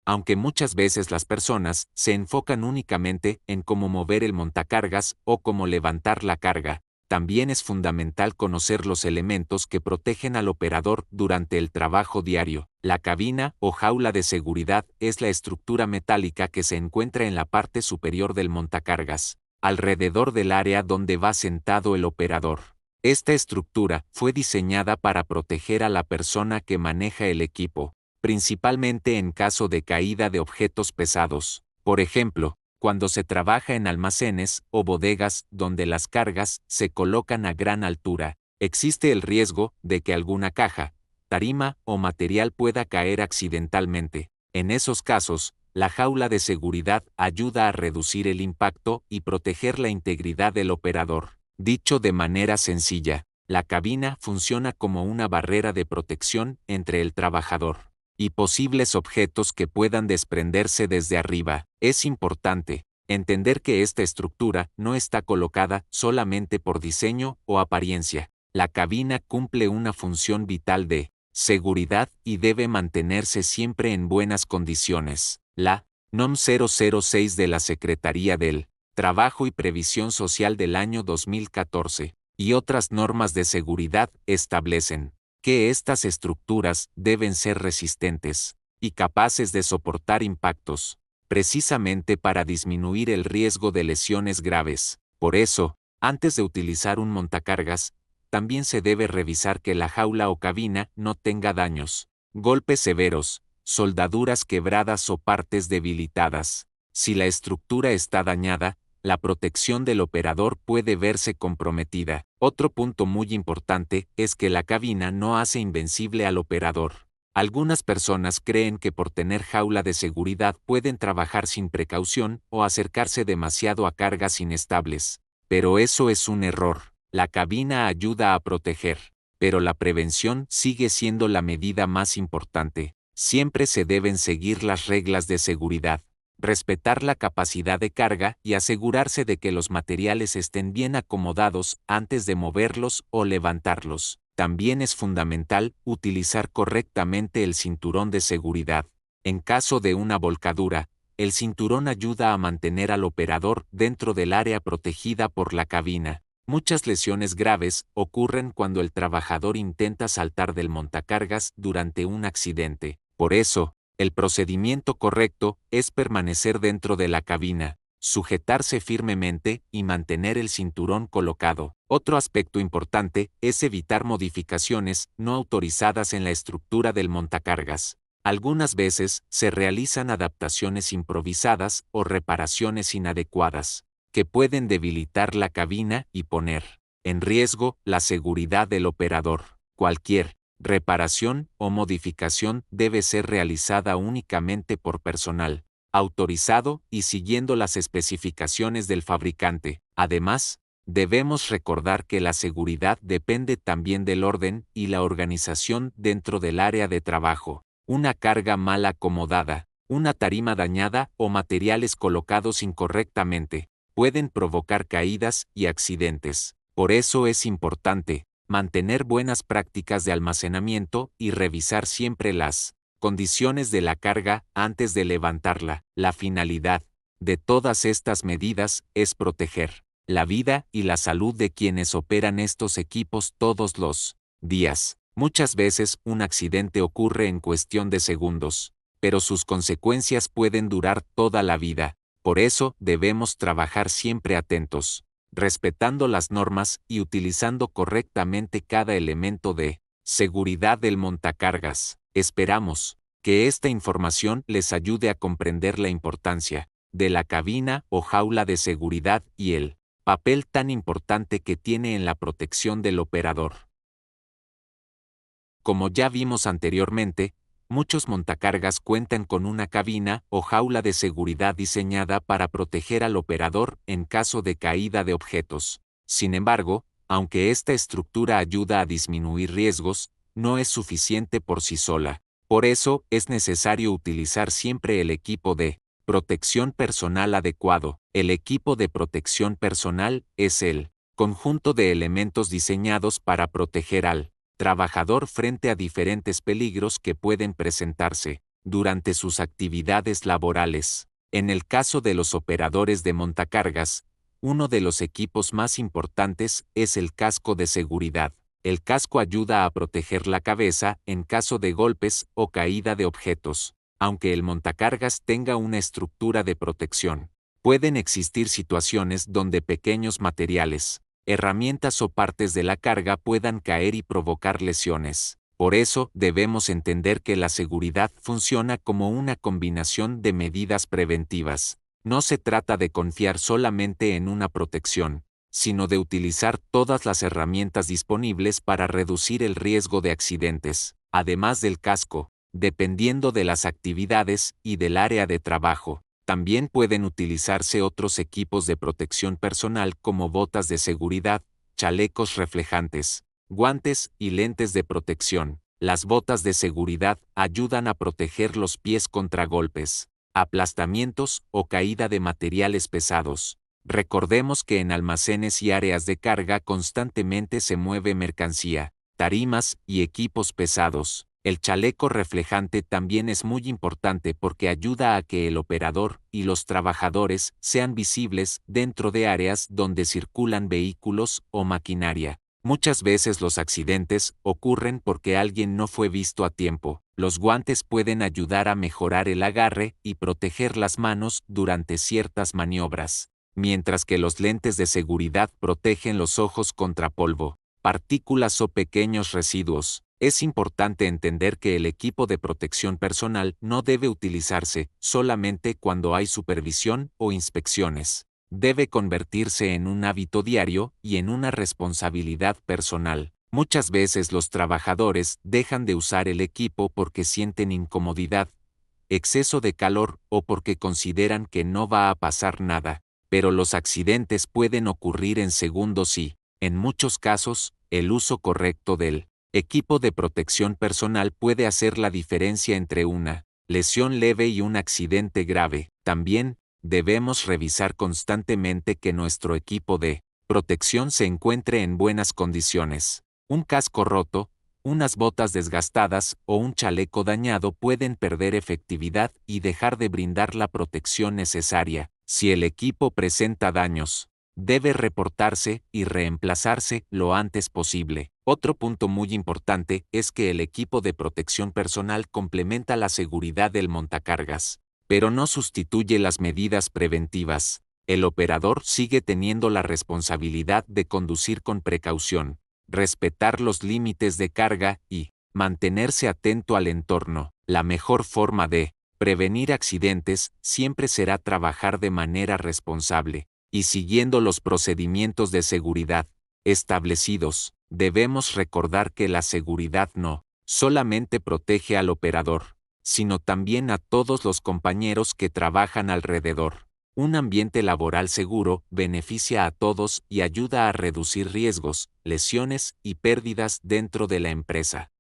Aunque muchas veces las personas se enfocan únicamente en cómo mover el montacargas o cómo levantar la carga, también es fundamental conocer los elementos que protegen al operador durante el trabajo diario. La cabina o jaula de seguridad es la estructura metálica que se encuentra en la parte superior del montacargas, alrededor del área donde va sentado el operador. Esta estructura fue diseñada para proteger a la persona que maneja el equipo, principalmente en caso de caída de objetos pesados. Por ejemplo, cuando se trabaja en almacenes o bodegas donde las cargas se colocan a gran altura, existe el riesgo de que alguna caja, tarima o material pueda caer accidentalmente. En esos casos, la jaula de seguridad ayuda a reducir el impacto y proteger la integridad del operador. Dicho de manera sencilla, la cabina funciona como una barrera de protección entre el trabajador y posibles objetos que puedan desprenderse desde arriba. Es importante entender que esta estructura no está colocada solamente por diseño o apariencia. La cabina cumple una función vital de seguridad y debe mantenerse siempre en buenas condiciones. La NOM 006 de la Secretaría del Trabajo y Previsión Social del año 2014 y otras normas de seguridad establecen que estas estructuras deben ser resistentes y capaces de soportar impactos, precisamente para disminuir el riesgo de lesiones graves. Por eso, antes de utilizar un montacargas, también se debe revisar que la jaula o cabina no tenga daños, golpes severos, soldaduras quebradas o partes debilitadas. Si la estructura está dañada, la protección del operador puede verse comprometida. Otro punto muy importante es que la cabina no hace invencible al operador. Algunas personas creen que por tener jaula de seguridad pueden trabajar sin precaución o acercarse demasiado a cargas inestables. Pero eso es un error. La cabina ayuda a proteger, pero la prevención sigue siendo la medida más importante. Siempre se deben seguir las reglas de seguridad, respetar la capacidad de carga y asegurarse de que los materiales estén bien acomodados antes de moverlos o levantarlos. También es fundamental utilizar correctamente el cinturón de seguridad. En caso de una volcadura, el cinturón ayuda a mantener al operador dentro del área protegida por la cabina. Muchas lesiones graves ocurren cuando el trabajador intenta saltar del montacargas durante un accidente. Por eso, el procedimiento correcto es permanecer dentro de la cabina, sujetarse firmemente y mantener el cinturón colocado. Otro aspecto importante es evitar modificaciones no autorizadas en la estructura del montacargas. Algunas veces se realizan adaptaciones improvisadas o reparaciones inadecuadas, que pueden debilitar la cabina y poner en riesgo la seguridad del operador. Cualquier reparación o modificación debe ser realizada únicamente por personal autorizado y siguiendo las especificaciones del fabricante. Además, debemos recordar que la seguridad depende también del orden y la organización dentro del área de trabajo. Una carga mal acomodada, una tarima dañada o materiales colocados incorrectamente pueden provocar caídas y accidentes. Por eso es importante mantener buenas prácticas de almacenamiento y revisar siempre las condiciones de la carga antes de levantarla. La finalidad de todas estas medidas es proteger la vida y la salud de quienes operan estos equipos todos los días. Muchas veces un accidente ocurre en cuestión de segundos, pero sus consecuencias pueden durar toda la vida. Por eso debemos trabajar siempre atentos, respetando las normas y utilizando correctamente cada elemento de seguridad del montacargas. Esperamos que esta información les ayude a comprender la importancia de la cabina o jaula de seguridad y el papel tan importante que tiene en la protección del operador. Como ya vimos anteriormente, muchos montacargas cuentan con una cabina o jaula de seguridad diseñada para proteger al operador en caso de caída de objetos. Sin embargo, aunque esta estructura ayuda a disminuir riesgos, no es suficiente por sí sola. Por eso es necesario utilizar siempre el equipo de protección personal adecuado. El equipo de protección personal es el conjunto de elementos diseñados para proteger al trabajador frente a diferentes peligros que pueden presentarse durante sus actividades laborales. En el caso de los operadores de montacargas, uno de los equipos más importantes es el casco de seguridad. El casco ayuda a proteger la cabeza en caso de golpes o caída de objetos. Aunque el montacargas tenga una estructura de protección, pueden existir situaciones donde pequeños materiales, herramientas o partes de la carga puedan caer y provocar lesiones. Por eso, debemos entender que la seguridad funciona como una combinación de medidas preventivas. No se trata de confiar solamente en una protección, sino de utilizar todas las herramientas disponibles para reducir el riesgo de accidentes. Además del casco, dependiendo de las actividades y del área de trabajo, también pueden utilizarse otros equipos de protección personal como botas de seguridad, chalecos reflejantes, guantes y lentes de protección. Las botas de seguridad ayudan a proteger los pies contra golpes, aplastamientos o caída de materiales pesados. Recordemos que en almacenes y áreas de carga constantemente se mueve mercancía, tarimas y equipos pesados. El chaleco reflejante también es muy importante porque ayuda a que el operador y los trabajadores sean visibles dentro de áreas donde circulan vehículos o maquinaria. Muchas veces los accidentes ocurren porque alguien no fue visto a tiempo. Los guantes pueden ayudar a mejorar el agarre y proteger las manos durante ciertas maniobras, mientras que los lentes de seguridad protegen los ojos contra polvo, partículas o pequeños residuos. Es importante entender que el equipo de protección personal no debe utilizarse solamente cuando hay supervisión o inspecciones. Debe convertirse en un hábito diario y en una responsabilidad personal. Muchas veces los trabajadores dejan de usar el equipo porque sienten incomodidad, exceso de calor o porque consideran que no va a pasar nada. Pero los accidentes pueden ocurrir en segundos y, en muchos casos, el uso correcto del Equipo de protección personal puede hacer la diferencia entre una lesión leve y un accidente grave. También, debemos revisar constantemente que nuestro equipo de protección se encuentre en buenas condiciones. Un casco roto, unas botas desgastadas o un chaleco dañado pueden perder efectividad y dejar de brindar la protección necesaria. Si el equipo presenta daños, debe reportarse y reemplazarse lo antes posible. Otro punto muy importante es que el equipo de protección personal complementa la seguridad del montacargas, pero no sustituye las medidas preventivas. El operador sigue teniendo la responsabilidad de conducir con precaución, respetar los límites de carga y mantenerse atento al entorno. La mejor forma de prevenir accidentes siempre será trabajar de manera responsable y siguiendo los procedimientos de seguridad establecidos. Debemos recordar que la seguridad no solamente protege al operador, sino también a todos los compañeros que trabajan alrededor. Un ambiente laboral seguro beneficia a todos y ayuda a reducir riesgos, lesiones y pérdidas dentro de la empresa.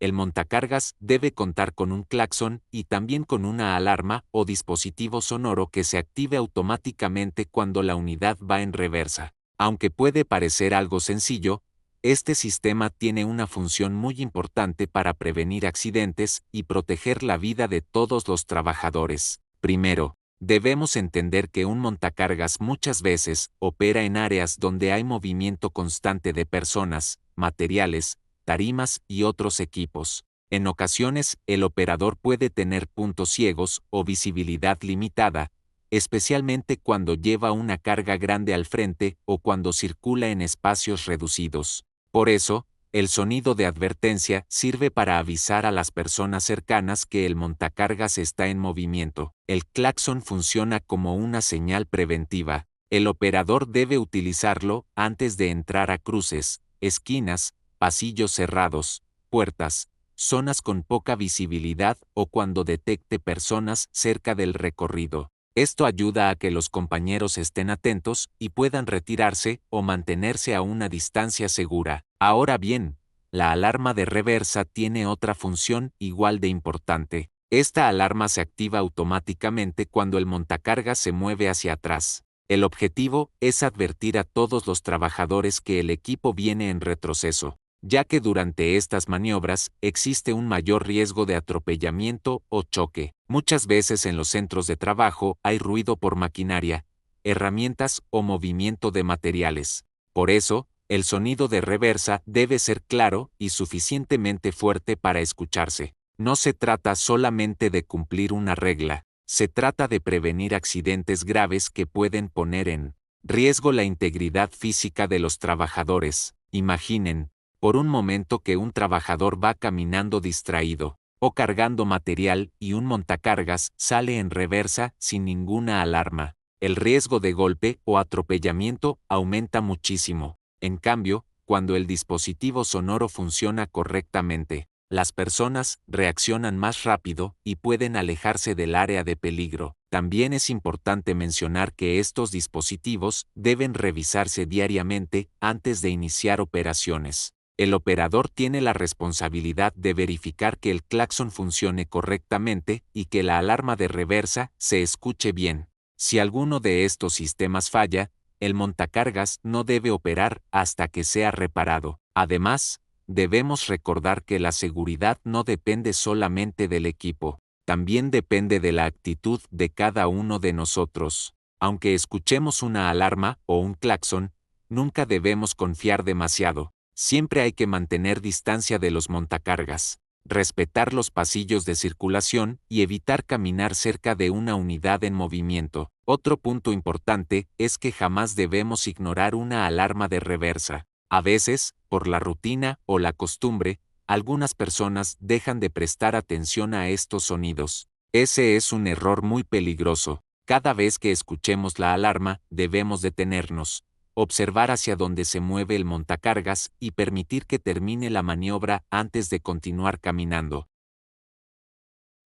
El montacargas debe contar con un claxon y también con una alarma o dispositivo sonoro que se active automáticamente cuando la unidad va en reversa. Aunque puede parecer algo sencillo, este sistema tiene una función muy importante para prevenir accidentes y proteger la vida de todos los trabajadores. Primero, debemos entender que un montacargas muchas veces opera en áreas donde hay movimiento constante de personas, materiales, tarimas y otros equipos. En ocasiones, el operador puede tener puntos ciegos o visibilidad limitada, especialmente cuando lleva una carga grande al frente o cuando circula en espacios reducidos. Por eso, el sonido de advertencia sirve para avisar a las personas cercanas que el montacargas está en movimiento. El claxon funciona como una señal preventiva. El operador debe utilizarlo antes de entrar a cruces, esquinas, pasillos cerrados, puertas, zonas con poca visibilidad o cuando detecte personas cerca del recorrido. Esto ayuda a que los compañeros estén atentos y puedan retirarse o mantenerse a una distancia segura. Ahora bien, la alarma de reversa tiene otra función igual de importante. Esta alarma se activa automáticamente cuando el montacargas se mueve hacia atrás. El objetivo es advertir a todos los trabajadores que el equipo viene en retroceso, ya que durante estas maniobras existe un mayor riesgo de atropellamiento o choque. Muchas veces en los centros de trabajo hay ruido por maquinaria, herramientas o movimiento de materiales. Por eso, el sonido de reversa debe ser claro y suficientemente fuerte para escucharse. No se trata solamente de cumplir una regla, se trata de prevenir accidentes graves que pueden poner en riesgo la integridad física de los trabajadores. Imaginen, por un momento que un trabajador va caminando distraído, o cargando material y un montacargas sale en reversa sin ninguna alarma. El riesgo de golpe o atropellamiento aumenta muchísimo. En cambio, cuando el dispositivo sonoro funciona correctamente, las personas reaccionan más rápido y pueden alejarse del área de peligro. También es importante mencionar que estos dispositivos deben revisarse diariamente antes de iniciar operaciones. El operador tiene la responsabilidad de verificar que el claxon funcione correctamente y que la alarma de reversa se escuche bien. Si alguno de estos sistemas falla, el montacargas no debe operar hasta que sea reparado. Además, debemos recordar que la seguridad no depende solamente del equipo, también depende de la actitud de cada uno de nosotros. Aunque escuchemos una alarma o un claxon, nunca debemos confiar demasiado. Siempre hay que mantener distancia de los montacargas, respetar los pasillos de circulación y evitar caminar cerca de una unidad en movimiento. Otro punto importante es que jamás debemos ignorar una alarma de reversa. A veces, por la rutina o la costumbre, algunas personas dejan de prestar atención a estos sonidos. Ese es un error muy peligroso. Cada vez que escuchemos la alarma, debemos detenernos, observar hacia dónde se mueve el montacargas y permitir que termine la maniobra antes de continuar caminando.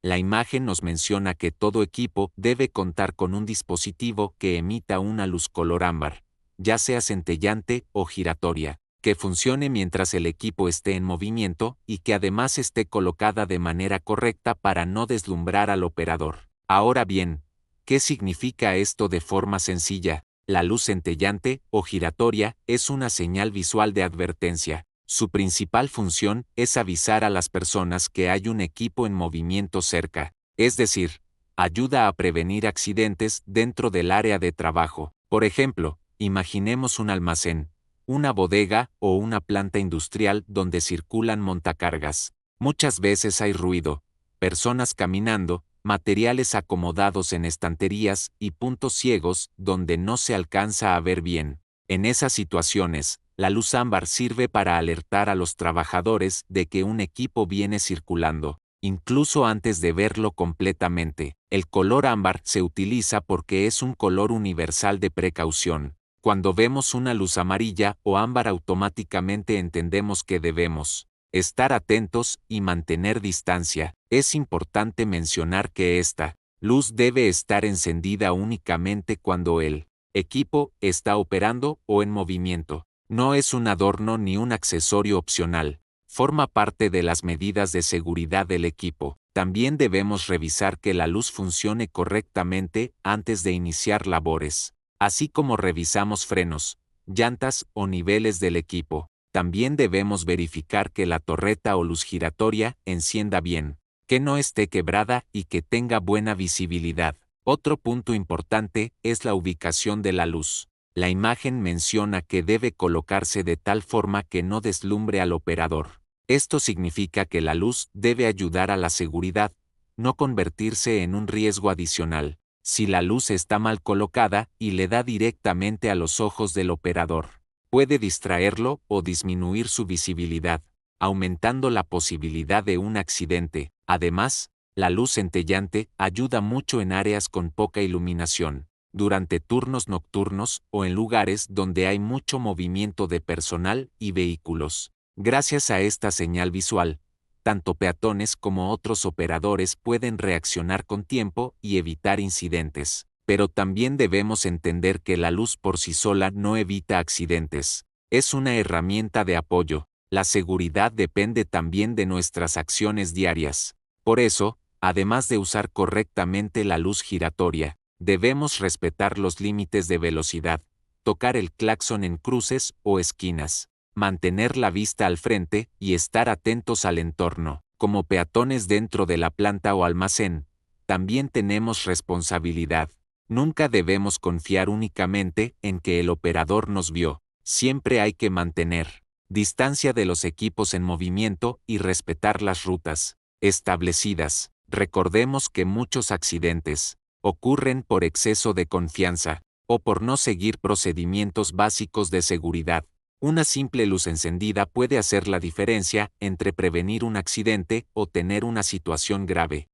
La imagen nos menciona que todo equipo debe contar con un dispositivo que emita una luz color ámbar, ya sea centellante o giratoria, que funcione mientras el equipo esté en movimiento y que además esté colocada de manera correcta para no deslumbrar al operador. Ahora bien, ¿qué significa esto de forma sencilla? La luz centellante o giratoria es una señal visual de advertencia. Su principal función es avisar a las personas que hay un equipo en movimiento cerca, es decir, ayuda a prevenir accidentes dentro del área de trabajo. Por ejemplo, imaginemos un almacén, una bodega o una planta industrial donde circulan montacargas. Muchas veces hay ruido, personas caminando, materiales acomodados en estanterías y puntos ciegos donde no se alcanza a ver bien. En esas situaciones, la luz ámbar sirve para alertar a los trabajadores de que un equipo viene circulando, incluso antes de verlo completamente. El color ámbar se utiliza porque es un color universal de precaución. Cuando vemos una luz amarilla o ámbar automáticamente entendemos que debemos estar atentos y mantener distancia. Es importante mencionar que esta luz debe estar encendida únicamente cuando el equipo está operando o en movimiento. No es un adorno ni un accesorio opcional. Forma parte de las medidas de seguridad del equipo. También debemos revisar que la luz funcione correctamente antes de iniciar labores. Así como revisamos frenos, llantas o niveles del equipo, también debemos verificar que la torreta o luz giratoria encienda bien, que no esté quebrada y que tenga buena visibilidad. Otro punto importante es la ubicación de la luz. La imagen menciona que debe colocarse de tal forma que no deslumbre al operador. Esto significa que la luz debe ayudar a la seguridad, no convertirse en un riesgo adicional. Si la luz está mal colocada y le da directamente a los ojos del operador, puede distraerlo o disminuir su visibilidad, aumentando la posibilidad de un accidente. Además, la luz centellante ayuda mucho en áreas con poca iluminación, durante turnos nocturnos o en lugares donde hay mucho movimiento de personal y vehículos. Gracias a esta señal visual, tanto peatones como otros operadores pueden reaccionar con tiempo y evitar incidentes. Pero también debemos entender que la luz por sí sola no evita accidentes. Es una herramienta de apoyo. La seguridad depende también de nuestras acciones diarias. Por eso, además de usar correctamente la luz giratoria, debemos respetar los límites de velocidad, tocar el claxon en cruces o esquinas, mantener la vista al frente y estar atentos al entorno. Como peatones dentro de la planta o almacén, también tenemos responsabilidad. Nunca debemos confiar únicamente en que el operador nos vio. Siempre hay que mantener distancia de los equipos en movimiento y respetar las rutas establecidas. Recordemos que muchos accidentes ocurren por exceso de confianza o por no seguir procedimientos básicos de seguridad. Una simple luz encendida puede hacer la diferencia entre prevenir un accidente o tener una situación grave.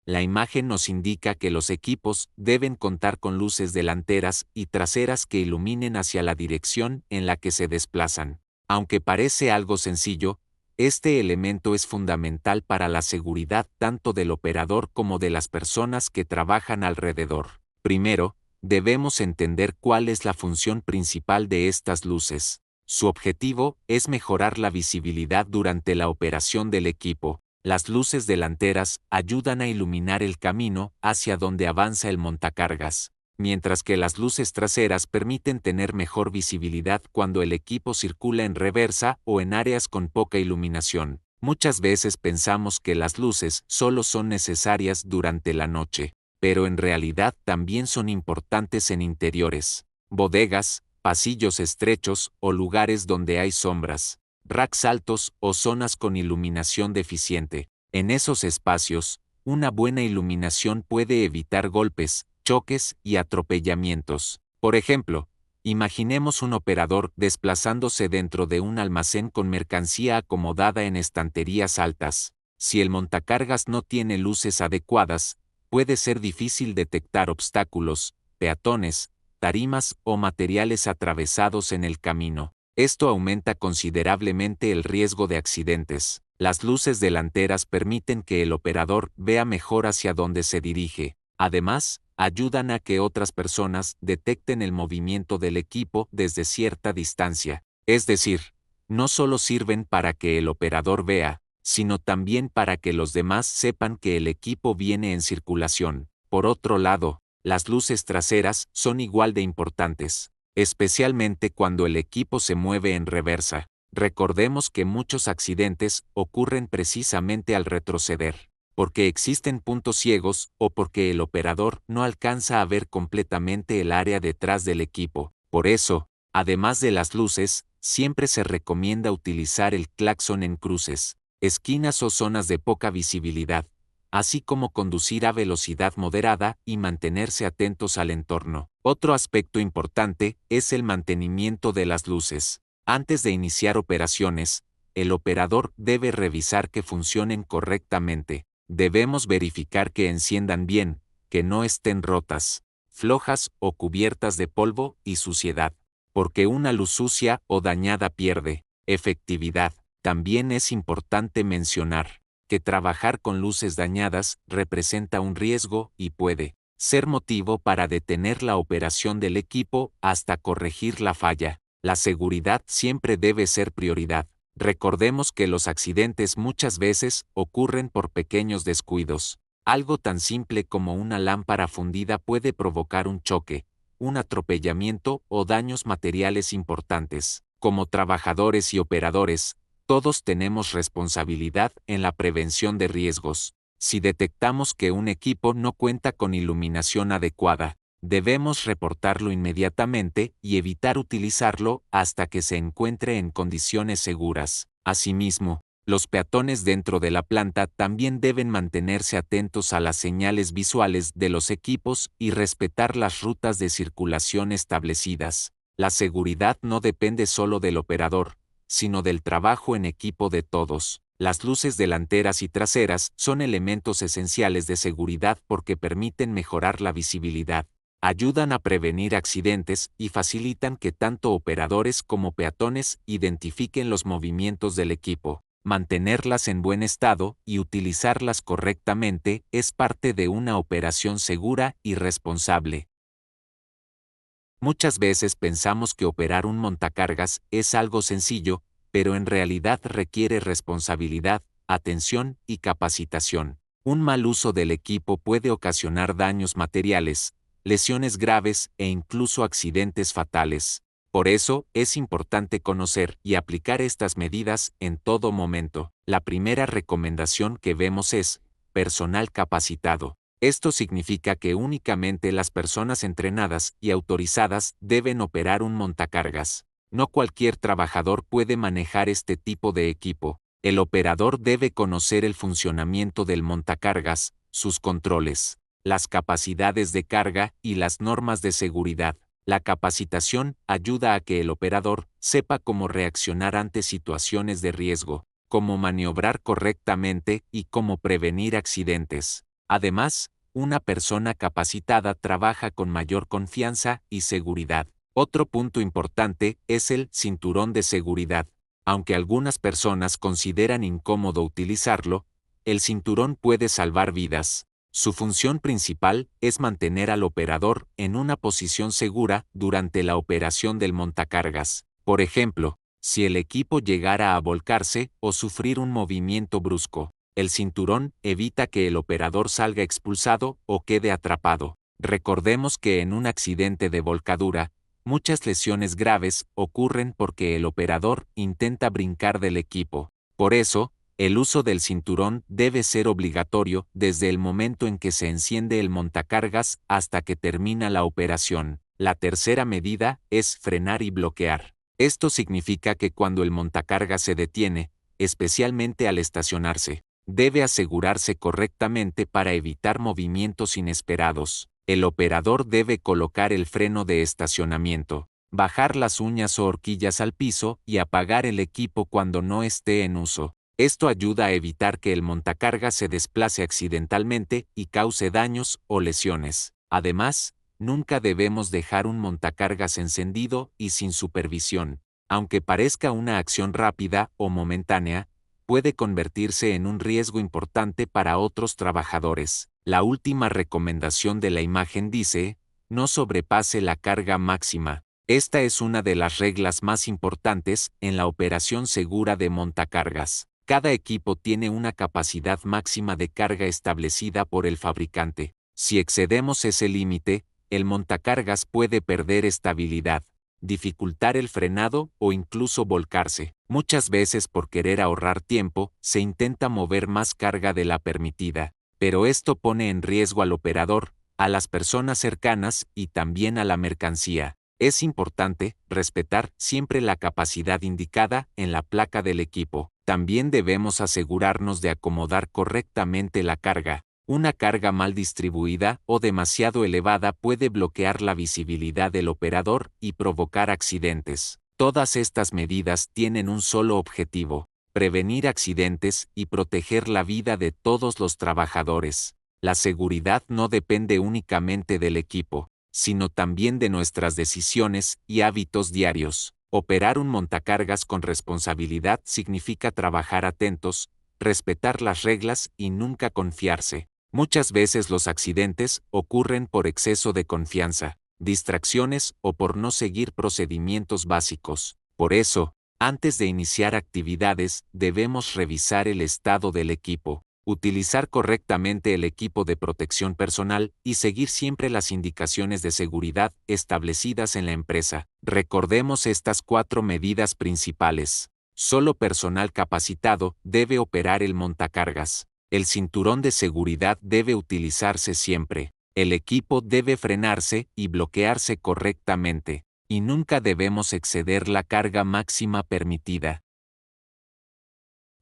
La imagen nos indica que los equipos deben contar con luces delanteras y traseras que iluminen hacia la dirección en la que se desplazan. Aunque parece algo sencillo, este elemento es fundamental para la seguridad tanto del operador como de las personas que trabajan alrededor. Primero, debemos entender cuál es la función principal de estas luces. Su objetivo es mejorar la visibilidad durante la operación del equipo. Las luces delanteras ayudan a iluminar el camino hacia donde avanza el montacargas, mientras que las luces traseras permiten tener mejor visibilidad cuando el equipo circula en reversa o en áreas con poca iluminación. Muchas veces pensamos que las luces solo son necesarias durante la noche, pero en realidad también son importantes en interiores, bodegas, pasillos estrechos o lugares donde hay sombras, racks altos o zonas con iluminación deficiente. En esos espacios, una buena iluminación puede evitar golpes, choques y atropellamientos. Por ejemplo, imaginemos un operador desplazándose dentro de un almacén con mercancía acomodada en estanterías altas. Si el montacargas no tiene luces adecuadas, puede ser difícil detectar obstáculos, peatones, tarimas o materiales atravesados en el camino. Esto aumenta considerablemente el riesgo de accidentes. Las luces delanteras permiten que el operador vea mejor hacia dónde se dirige. Además, ayudan a que otras personas detecten el movimiento del equipo desde cierta distancia. Es decir, no solo sirven para que el operador vea, sino también para que los demás sepan que el equipo viene en circulación. Por otro lado, las luces traseras son igual de importantes, especialmente cuando el equipo se mueve en reversa. Recordemos que muchos accidentes ocurren precisamente al retroceder, porque existen puntos ciegos o porque el operador no alcanza a ver completamente el área detrás del equipo. Por eso, además de las luces, siempre se recomienda utilizar el claxon en cruces, esquinas o zonas de poca visibilidad, así como conducir a velocidad moderada y mantenerse atentos al entorno. Otro aspecto importante es el mantenimiento de las luces. Antes de iniciar operaciones, el operador debe revisar que funcionen correctamente. Debemos verificar que enciendan bien, que no estén rotas, flojas o cubiertas de polvo y suciedad, porque una luz sucia o dañada pierde efectividad. También es importante mencionar que trabajar con luces dañadas representa un riesgo y puede ser motivo para detener la operación del equipo hasta corregir la falla. La seguridad siempre debe ser prioridad. Recordemos que los accidentes muchas veces ocurren por pequeños descuidos. Algo tan simple como una lámpara fundida puede provocar un choque, un atropellamiento o daños materiales importantes. Como trabajadores y operadores, todos tenemos responsabilidad en la prevención de riesgos. Si detectamos que un equipo no cuenta con iluminación adecuada, debemos reportarlo inmediatamente y evitar utilizarlo hasta que se encuentre en condiciones seguras. Asimismo, los peatones dentro de la planta también deben mantenerse atentos a las señales visuales de los equipos y respetar las rutas de circulación establecidas. La seguridad no depende solo del operador, sino del trabajo en equipo de todos. Las luces delanteras y traseras son elementos esenciales de seguridad porque permiten mejorar la visibilidad, ayudan a prevenir accidentes y facilitan que tanto operadores como peatones identifiquen los movimientos del equipo. Mantenerlas en buen estado y utilizarlas correctamente es parte de una operación segura y responsable. Muchas veces pensamos que operar un montacargas es algo sencillo, pero en realidad requiere responsabilidad, atención y capacitación. Un mal uso del equipo puede ocasionar daños materiales, lesiones graves e incluso accidentes fatales. Por eso, es importante conocer y aplicar estas medidas en todo momento. La primera recomendación que vemos es personal capacitado. Esto significa que únicamente las personas entrenadas y autorizadas deben operar un montacargas. No cualquier trabajador puede manejar este tipo de equipo. El operador debe conocer el funcionamiento del montacargas, sus controles, las capacidades de carga y las normas de seguridad. La capacitación ayuda a que el operador sepa cómo reaccionar ante situaciones de riesgo, cómo maniobrar correctamente y cómo prevenir accidentes. Además, una persona capacitada trabaja con mayor confianza y seguridad. Otro punto importante es el cinturón de seguridad. Aunque algunas personas consideran incómodo utilizarlo, el cinturón puede salvar vidas. Su función principal es mantener al operador en una posición segura durante la operación del montacargas. Por ejemplo, si el equipo llegara a volcarse o sufrir un movimiento brusco, el cinturón evita que el operador salga expulsado o quede atrapado. Recordemos que en un accidente de volcadura, muchas lesiones graves ocurren porque el operador intenta brincar del equipo. Por eso, el uso del cinturón debe ser obligatorio desde el momento en que se enciende el montacargas hasta que termina la operación. La tercera medida es frenar y bloquear. Esto significa que cuando el montacargas se detiene, especialmente al estacionarse, debe asegurarse correctamente para evitar movimientos inesperados. El operador debe colocar el freno de estacionamiento, bajar las uñas o horquillas al piso y apagar el equipo cuando no esté en uso. Esto ayuda a evitar que el montacargas se desplace accidentalmente y cause daños o lesiones. Además, nunca debemos dejar un montacargas encendido y sin supervisión. Aunque parezca una acción rápida o momentánea, puede convertirse en un riesgo importante para otros trabajadores. La última recomendación de la imagen dice, no sobrepase la carga máxima. Esta es una de las reglas más importantes en la operación segura de montacargas. Cada equipo tiene una capacidad máxima de carga establecida por el fabricante. Si excedemos ese límite, el montacargas puede perder estabilidad, dificultar el frenado o incluso volcarse. Muchas veces por querer ahorrar tiempo, se intenta mover más carga de la permitida, pero esto pone en riesgo al operador, a las personas cercanas y también a la mercancía. Es importante respetar siempre la capacidad indicada en la placa del equipo. También debemos asegurarnos de acomodar correctamente la carga. Una carga mal distribuida o demasiado elevada puede bloquear la visibilidad del operador y provocar accidentes. Todas estas medidas tienen un solo objetivo: prevenir accidentes y proteger la vida de todos los trabajadores. La seguridad no depende únicamente del equipo, sino también de nuestras decisiones y hábitos diarios. Operar un montacargas con responsabilidad significa trabajar atentos, respetar las reglas y nunca confiarse. Muchas veces los accidentes ocurren por exceso de confianza, distracciones o por no seguir procedimientos básicos. Por eso, antes de iniciar actividades, debemos revisar el estado del equipo, utilizar correctamente el equipo de protección personal y seguir siempre las indicaciones de seguridad establecidas en la empresa. Recordemos estas 4 medidas principales. Solo personal capacitado debe operar el montacargas. El cinturón de seguridad debe utilizarse siempre. El equipo debe frenarse y bloquearse correctamente, y nunca debemos exceder la carga máxima permitida.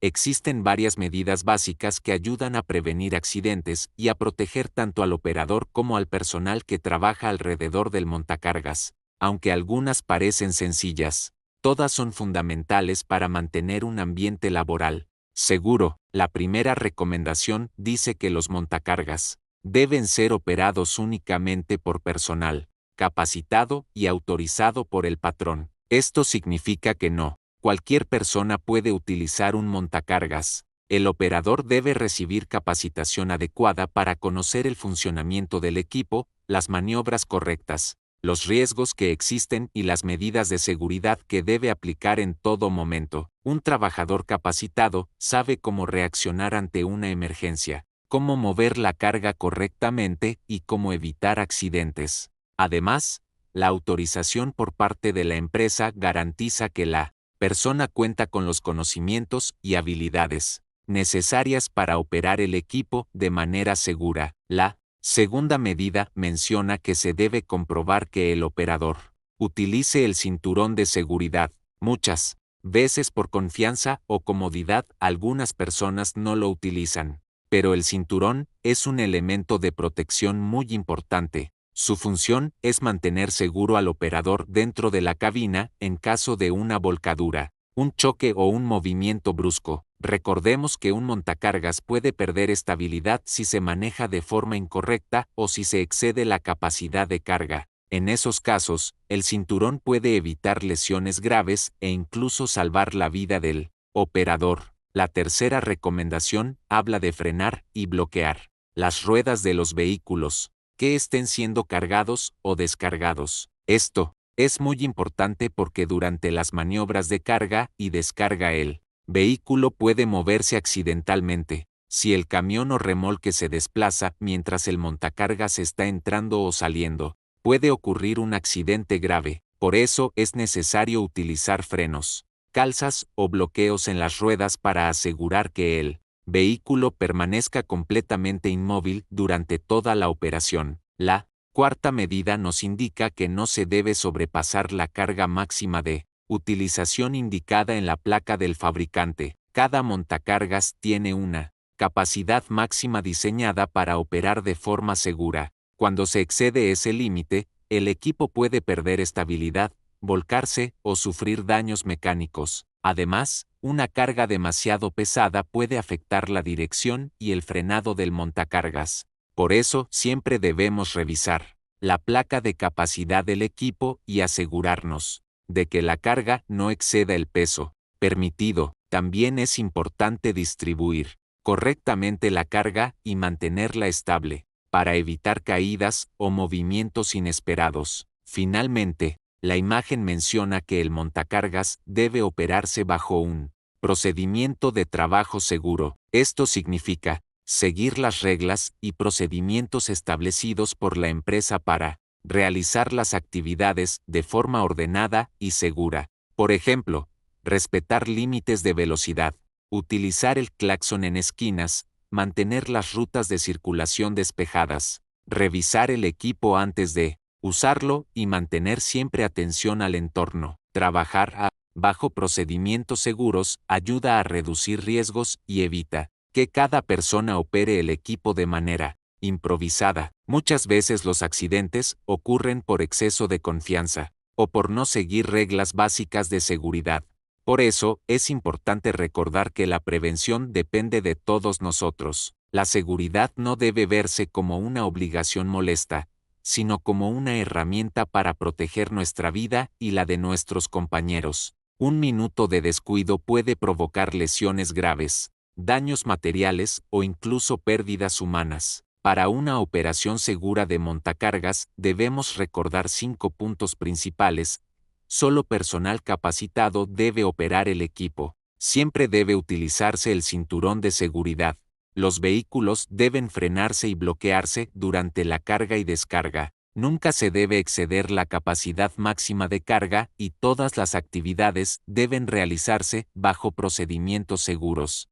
Existen varias medidas básicas que ayudan a prevenir accidentes y a proteger tanto al operador como al personal que trabaja alrededor del montacargas. Aunque algunas parecen sencillas, todas son fundamentales para mantener un ambiente laboral seguro. La primera recomendación dice que los montacargas deben ser operados únicamente por personal capacitado y autorizado por el patrón. Esto significa que no cualquier persona puede utilizar un montacargas. El operador debe recibir capacitación adecuada para conocer el funcionamiento del equipo, las maniobras correctas, los riesgos que existen y las medidas de seguridad que debe aplicar en todo momento. Un trabajador capacitado sabe cómo reaccionar ante una emergencia, cómo mover la carga correctamente y cómo evitar accidentes. Además, la autorización por parte de la empresa garantiza que la persona cuenta con los conocimientos y habilidades necesarias para operar el equipo de manera segura. La segunda medida menciona que se debe comprobar que el operador utilice el cinturón de seguridad. Muchas veces por confianza o comodidad algunas personas no lo utilizan, pero el cinturón es un elemento de protección muy importante. Su función es mantener seguro al operador dentro de la cabina en caso de una volcadura, un choque o un movimiento brusco. Recordemos que un montacargas puede perder estabilidad si se maneja de forma incorrecta o si se excede la capacidad de carga. En esos casos, el cinturón puede evitar lesiones graves e incluso salvar la vida del operador. La tercera recomendación habla de frenar y bloquear las ruedas de los vehículos que estén siendo cargados o descargados. Esto es muy importante porque durante las maniobras de carga y descarga el vehículo puede moverse accidentalmente. Si el camión o remolque se desplaza mientras el montacargas está entrando o saliendo, puede ocurrir un accidente grave. Por eso es necesario utilizar frenos, calzas o bloqueos en las ruedas para asegurar que el vehículo permanezca completamente inmóvil durante toda la operación. La cuarta medida nos indica que no se debe sobrepasar la carga máxima de utilización indicada en la placa del fabricante. Cada montacargas tiene una capacidad máxima diseñada para operar de forma segura. Cuando se excede ese límite, el equipo puede perder estabilidad, volcarse o sufrir daños mecánicos. Además, una carga demasiado pesada puede afectar la dirección y el frenado del montacargas. Por eso, siempre debemos revisar la placa de capacidad del equipo y asegurarnos de que la carga no exceda el peso permitido. También es importante distribuir correctamente la carga y mantenerla estable, para evitar caídas o movimientos inesperados. Finalmente, la imagen menciona que el montacargas debe operarse bajo un procedimiento de trabajo seguro. Esto significa seguir las reglas y procedimientos establecidos por la empresa para realizar las actividades de forma ordenada y segura. Por ejemplo, respetar límites de velocidad, utilizar el claxon en esquinas, mantener las rutas de circulación despejadas, revisar el equipo antes de usarlo y mantener siempre atención al entorno. Trabajar bajo procedimientos seguros ayuda a reducir riesgos y evita que cada persona opere el equipo de manera improvisada. Muchas veces los accidentes ocurren por exceso de confianza o por no seguir reglas básicas de seguridad. Por eso, es importante recordar que la prevención depende de todos nosotros. La seguridad no debe verse como una obligación molesta, sino como una herramienta para proteger nuestra vida y la de nuestros compañeros. Un minuto de descuido puede provocar lesiones graves, daños materiales o incluso pérdidas humanas. Para una operación segura de montacargas, debemos recordar 5 puntos principales. Solo personal capacitado debe operar el equipo. Siempre debe utilizarse el cinturón de seguridad. Los vehículos deben frenarse y bloquearse durante la carga y descarga. Nunca se debe exceder la capacidad máxima de carga y todas las actividades deben realizarse bajo procedimientos seguros.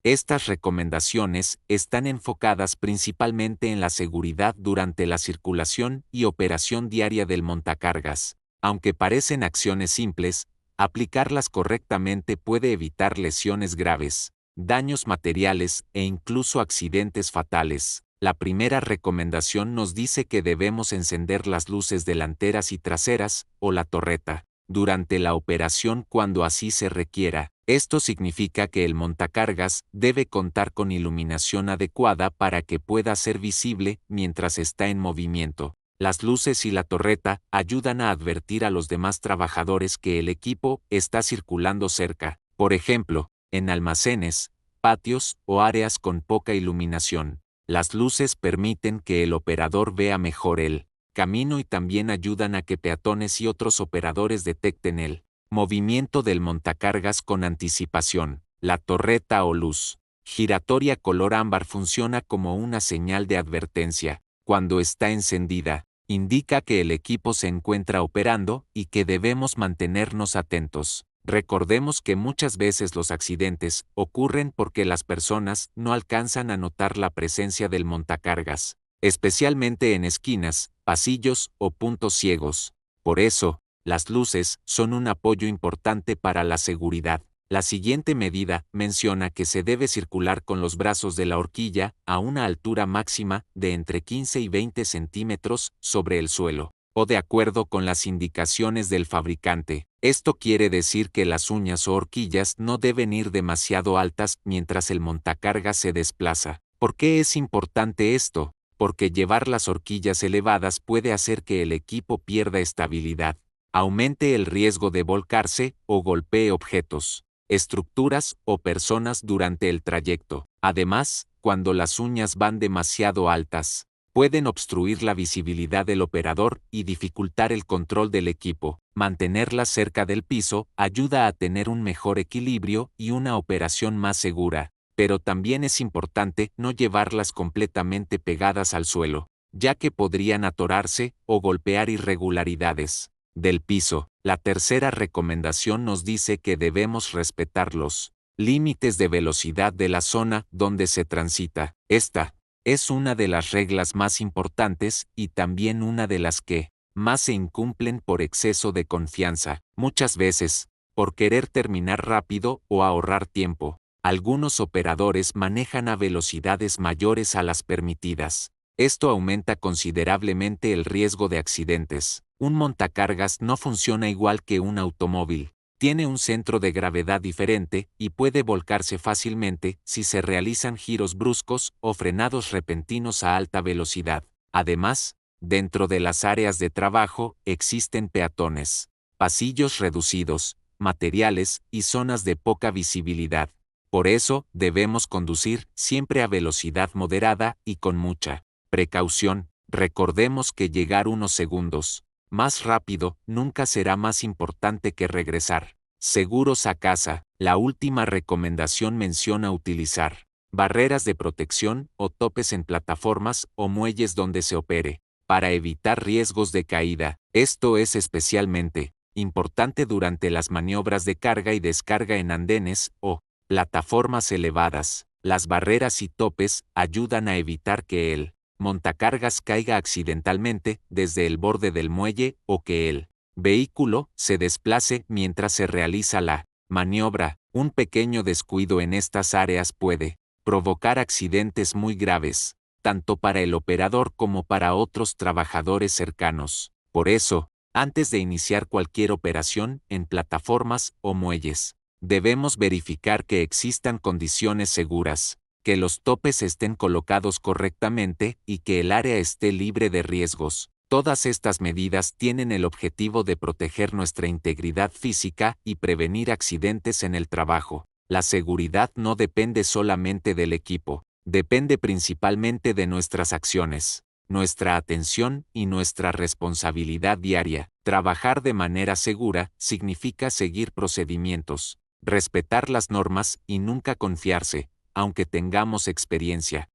Estas recomendaciones están enfocadas principalmente en la seguridad durante la circulación y operación diaria del montacargas. Aunque parecen acciones simples, aplicarlas correctamente puede evitar lesiones graves, daños materiales e incluso accidentes fatales. La primera recomendación nos dice que debemos encender las luces delanteras y traseras, o la torreta, durante la operación cuando así se requiera. Esto significa que el montacargas debe contar con iluminación adecuada para que pueda ser visible mientras está en movimiento. Las luces y la torreta ayudan a advertir a los demás trabajadores que el equipo está circulando cerca, por ejemplo, en almacenes, patios o áreas con poca iluminación. Las luces permiten que el operador vea mejor el camino y también ayudan a que peatones y otros operadores detecten el movimiento del montacargas con anticipación. La torreta o luz giratoria color ámbar funciona como una señal de advertencia. Cuando está encendida, indica que el equipo se encuentra operando y que debemos mantenernos atentos. Recordemos que muchas veces los accidentes ocurren porque las personas no alcanzan a notar la presencia del montacargas, especialmente en esquinas, pasillos o puntos ciegos. Por eso, las luces son un apoyo importante para la seguridad. La siguiente medida menciona que se debe circular con los brazos de la horquilla a una altura máxima de entre 15 y 20 centímetros sobre el suelo, o de acuerdo con las indicaciones del fabricante. Esto quiere decir que las uñas o horquillas no deben ir demasiado altas mientras el montacargas se desplaza. ¿Por qué es importante esto? Porque llevar las horquillas elevadas puede hacer que el equipo pierda estabilidad, aumente el riesgo de volcarse o golpee objetos, estructuras o personas durante el trayecto. Además, cuando las uñas van demasiado altas, pueden obstruir la visibilidad del operador y dificultar el control del equipo. Mantenerlas cerca del piso ayuda a tener un mejor equilibrio y una operación más segura, pero también es importante no llevarlas completamente pegadas al suelo, ya que podrían atorarse o golpear irregularidades del piso. La tercera recomendación nos dice que debemos respetar los límites de velocidad de la zona donde se transita. Esta es una de las reglas más importantes y también una de las que más se incumplen por exceso de confianza. Muchas veces, por querer terminar rápido o ahorrar tiempo, algunos operadores manejan a velocidades mayores a las permitidas. Esto aumenta considerablemente el riesgo de accidentes. Un montacargas no funciona igual que un automóvil. Tiene un centro de gravedad diferente y puede volcarse fácilmente si se realizan giros bruscos o frenados repentinos a alta velocidad. Además, dentro de las áreas de trabajo existen peatones, pasillos reducidos, materiales y zonas de poca visibilidad. Por eso, debemos conducir siempre a velocidad moderada y con mucha precaución. Recordemos que llegar unos segundos más rápido nunca será más importante que regresar seguros a casa. La última recomendación menciona utilizar barreras de protección o topes en plataformas o muelles donde se opere, para evitar riesgos de caída. Esto es especialmente importante durante las maniobras de carga y descarga en andenes o plataformas elevadas. Las barreras y topes ayudan a evitar que el montacargas caiga accidentalmente desde el borde del muelle o que el vehículo se desplace mientras se realiza la maniobra. Un pequeño descuido en estas áreas puede provocar accidentes muy graves, tanto para el operador como para otros trabajadores cercanos. Por eso, antes de iniciar cualquier operación en plataformas o muelles, debemos verificar que existan condiciones seguras, que los topes estén colocados correctamente y que el área esté libre de riesgos. Todas estas medidas tienen el objetivo de proteger nuestra integridad física y prevenir accidentes en el trabajo. La seguridad no depende solamente del equipo, depende principalmente de nuestras acciones, nuestra atención y nuestra responsabilidad diaria. Trabajar de manera segura significa seguir procedimientos, respetar las normas y nunca confiarse, aunque tengamos experiencia.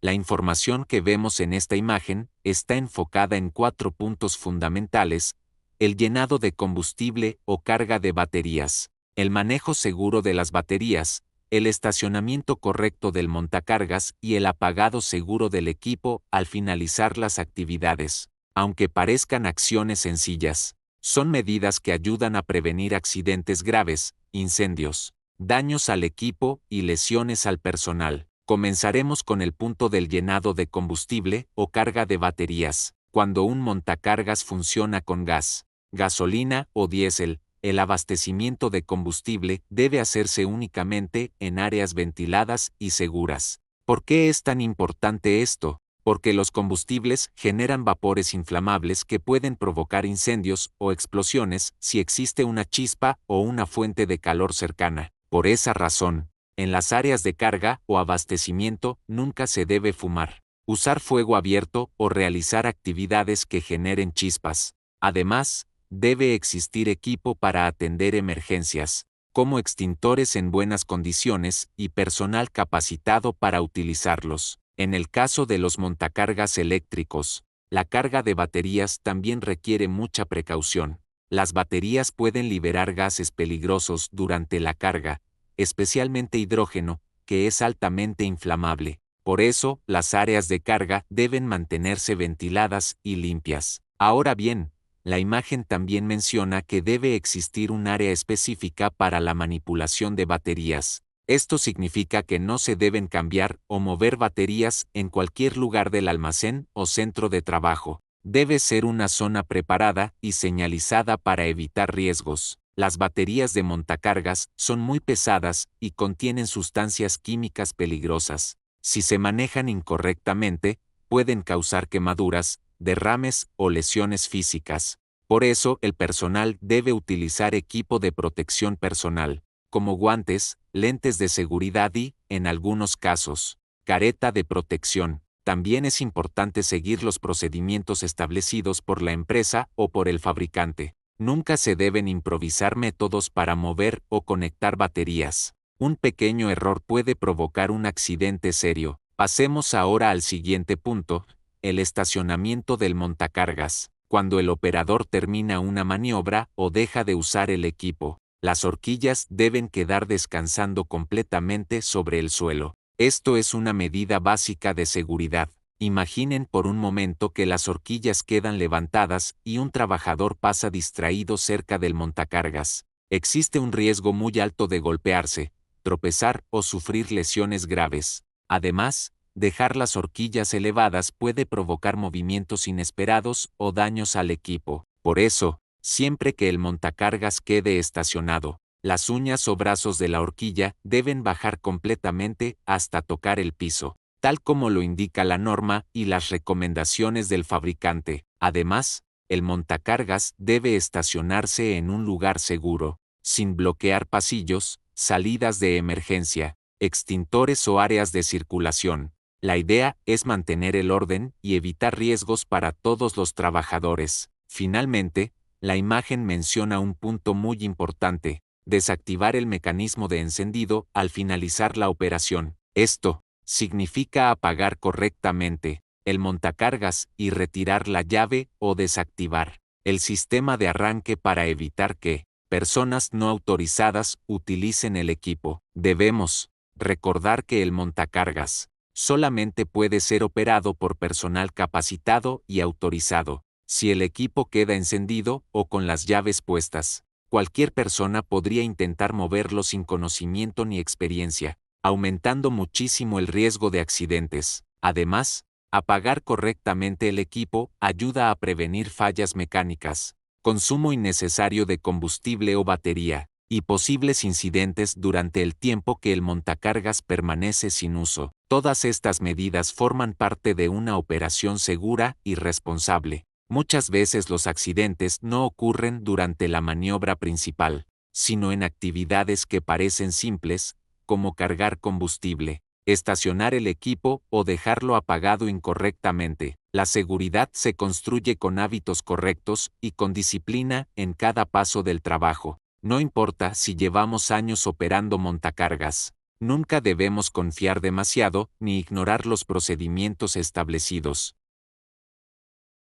La información que vemos en esta imagen está enfocada en 4 puntos fundamentales: el llenado de combustible o carga de baterías, el manejo seguro de las baterías, el estacionamiento correcto del montacargas y el apagado seguro del equipo al finalizar las actividades. Aunque parezcan acciones sencillas, son medidas que ayudan a prevenir accidentes graves, incendios, daños al equipo y lesiones al personal. Comenzaremos con el punto del llenado de combustible o carga de baterías. Cuando un montacargas funciona con gas, gasolina o diésel, el abastecimiento de combustible debe hacerse únicamente en áreas ventiladas y seguras. ¿Por qué es tan importante esto? Porque los combustibles generan vapores inflamables que pueden provocar incendios o explosiones si existe una chispa o una fuente de calor cercana. Por esa razón, en las áreas de carga o abastecimiento nunca se debe fumar, usar fuego abierto o realizar actividades que generen chispas. Además, debe existir equipo para atender emergencias, como extintores en buenas condiciones y personal capacitado para utilizarlos. En el caso de los montacargas eléctricos, la carga de baterías también requiere mucha precaución. Las baterías pueden liberar gases peligrosos durante la carga, especialmente hidrógeno, que es altamente inflamable. Por eso, las áreas de carga deben mantenerse ventiladas y limpias. Ahora bien, la imagen también menciona que debe existir un área específica para la manipulación de baterías. Esto significa que no se deben cambiar o mover baterías en cualquier lugar del almacén o centro de trabajo. Debe ser una zona preparada y señalizada para evitar riesgos. Las baterías de montacargas son muy pesadas y contienen sustancias químicas peligrosas. Si se manejan incorrectamente, pueden causar quemaduras, derrames o lesiones físicas. Por eso, el personal debe utilizar equipo de protección personal, como guantes, lentes de seguridad y, en algunos casos, careta de protección. También es importante seguir los procedimientos establecidos por la empresa o por el fabricante. Nunca se deben improvisar métodos para mover o conectar baterías. Un pequeño error puede provocar un accidente serio. Pasemos ahora al siguiente punto: el estacionamiento del montacargas. Cuando el operador termina una maniobra o deja de usar el equipo, las horquillas deben quedar descansando completamente sobre el suelo. Esto es una medida básica de seguridad. Imaginen por un momento que las horquillas quedan levantadas y un trabajador pasa distraído cerca del montacargas. Existe un riesgo muy alto de golpearse, tropezar o sufrir lesiones graves. Además, dejar las horquillas elevadas puede provocar movimientos inesperados o daños al equipo. Por eso, siempre que el montacargas quede estacionado, las uñas o brazos de la horquilla deben bajar completamente hasta tocar el piso, tal como lo indica la norma y las recomendaciones del fabricante. Además, el montacargas debe estacionarse en un lugar seguro, sin bloquear pasillos, salidas de emergencia, extintores o áreas de circulación. La idea es mantener el orden y evitar riesgos para todos los trabajadores. Finalmente, la imagen menciona un punto muy importante: desactivar el mecanismo de encendido al finalizar la operación. Esto significa apagar correctamente el montacargas y retirar la llave o desactivar el sistema de arranque para evitar que personas no autorizadas utilicen el equipo. Debemos recordar que el montacargas solamente puede ser operado por personal capacitado y autorizado. Si el equipo queda encendido o con las llaves puestas, cualquier persona podría intentar moverlo sin conocimiento ni experiencia, aumentando muchísimo el riesgo de accidentes. Además, apagar correctamente el equipo ayuda a prevenir fallas mecánicas, consumo innecesario de combustible o batería, y posibles incidentes durante el tiempo que el montacargas permanece sin uso. Todas estas medidas forman parte de una operación segura y responsable. Muchas veces los accidentes no ocurren durante la maniobra principal, sino en actividades que parecen simples, como cargar combustible, estacionar el equipo o dejarlo apagado incorrectamente. La seguridad se construye con hábitos correctos y con disciplina en cada paso del trabajo. No importa si llevamos años operando montacargas, nunca debemos confiar demasiado ni ignorar los procedimientos establecidos.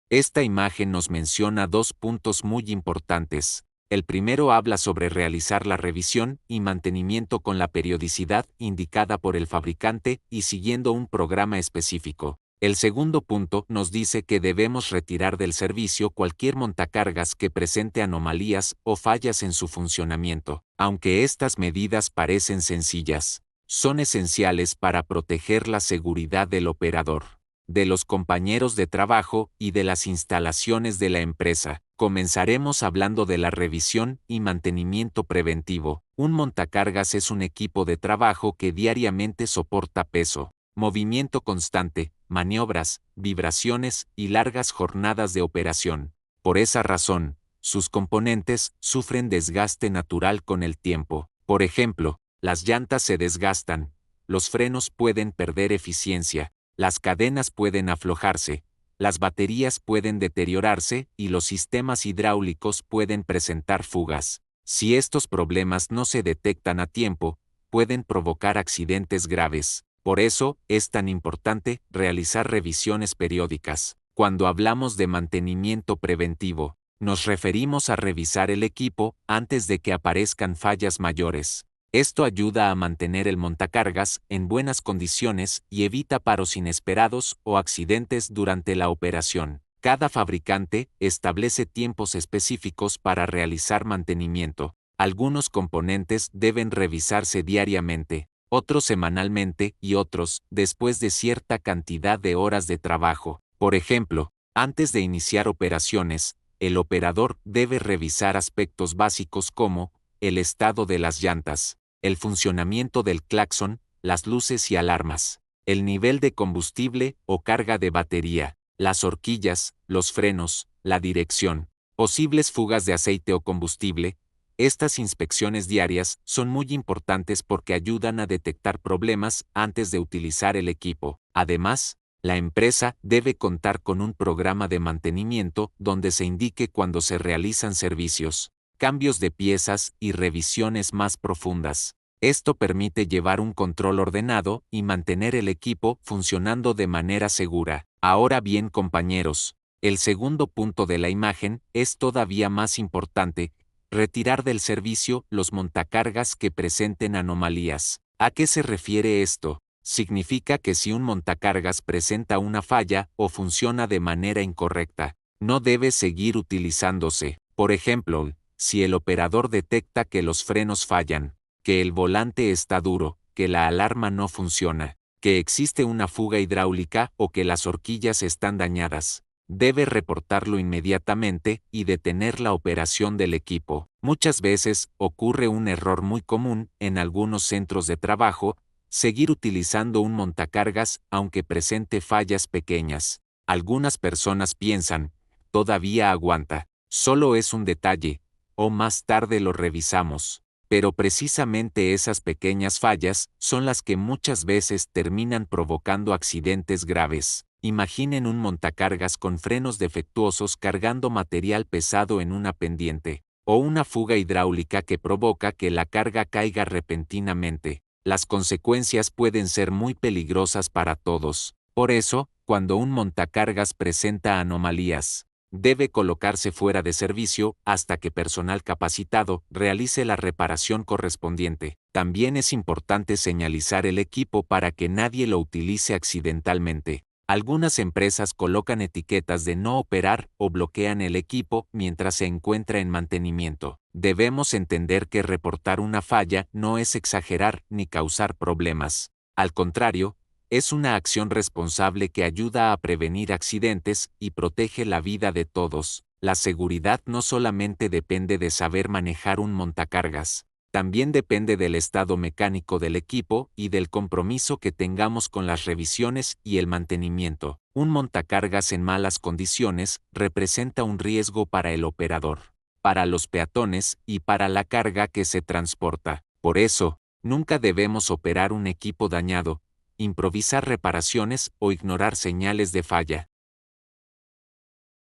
Esta imagen nos menciona dos puntos muy importantes. El primero habla sobre realizar la revisión y mantenimiento con la periodicidad indicada por el fabricante y siguiendo un programa específico. El segundo punto nos dice que debemos retirar del servicio cualquier montacargas que presente anomalías o fallas en su funcionamiento. Aunque estas medidas parecen sencillas, son esenciales para proteger la seguridad del operador, de los compañeros de trabajo y de las instalaciones de la empresa. Comenzaremos hablando de la revisión y mantenimiento preventivo. Un montacargas es un equipo de trabajo que diariamente soporta peso, movimiento constante, maniobras, vibraciones y largas jornadas de operación. Por esa razón, sus componentes sufren desgaste natural con el tiempo. Por ejemplo, las llantas se desgastan, los frenos pueden perder eficiencia, las cadenas pueden aflojarse, las baterías pueden deteriorarse y los sistemas hidráulicos pueden presentar fugas. Si estos problemas no se detectan a tiempo, pueden provocar accidentes graves. Por eso, es tan importante realizar revisiones periódicas. Cuando hablamos de mantenimiento preventivo, nos referimos a revisar el equipo antes de que aparezcan fallas mayores. Esto ayuda a mantener el montacargas en buenas condiciones y evita paros inesperados o accidentes durante la operación. Cada fabricante establece tiempos específicos para realizar mantenimiento. Algunos componentes deben revisarse diariamente, otros semanalmente y otros después de cierta cantidad de horas de trabajo. Por ejemplo, antes de iniciar operaciones, el operador debe revisar aspectos básicos como el estado de las llantas, el funcionamiento del claxon, las luces y alarmas, el nivel de combustible o carga de batería, las horquillas, los frenos, la dirección, posibles fugas de aceite o combustible. Estas inspecciones diarias son muy importantes porque ayudan a detectar problemas antes de utilizar el equipo. Además, la empresa debe contar con un programa de mantenimiento donde se indique cuando se realizan servicios, cambios de piezas y revisiones más profundas. Esto permite llevar un control ordenado y mantener el equipo funcionando de manera segura. Ahora bien, compañeros, el segundo punto de la imagen es todavía más importante: retirar del servicio los montacargas que presenten anomalías. ¿A qué se refiere esto? Significa que si un montacargas presenta una falla o funciona de manera incorrecta, no debe seguir utilizándose. Por ejemplo, si el operador detecta que los frenos fallan, que el volante está duro, que la alarma no funciona, que existe una fuga hidráulica o que las horquillas están dañadas, debe reportarlo inmediatamente y detener la operación del equipo. Muchas veces ocurre un error muy común en algunos centros de trabajo: seguir utilizando un montacargas aunque presente fallas pequeñas. Algunas personas piensan, todavía aguanta, solo es un detalle, o más tarde lo revisamos. Pero precisamente esas pequeñas fallas son las que muchas veces terminan provocando accidentes graves. Imaginen un montacargas con frenos defectuosos cargando material pesado en una pendiente, o una fuga hidráulica que provoca que la carga caiga repentinamente. Las consecuencias pueden ser muy peligrosas para todos. Por eso, cuando un montacargas presenta anomalías, debe colocarse fuera de servicio hasta que personal capacitado realice la reparación correspondiente. También es importante señalizar el equipo para que nadie lo utilice accidentalmente. Algunas empresas colocan etiquetas de no operar o bloquean el equipo mientras se encuentra en mantenimiento. Debemos entender que reportar una falla no es exagerar ni causar problemas. Al contrario, es una acción responsable que ayuda a prevenir accidentes y protege la vida de todos. La seguridad no solamente depende de saber manejar un montacargas, también depende del estado mecánico del equipo y del compromiso que tengamos con las revisiones y el mantenimiento. Un montacargas en malas condiciones representa un riesgo para el operador, para los peatones y para la carga que se transporta. Por eso, nunca debemos operar un equipo dañado, improvisar reparaciones o ignorar señales de falla.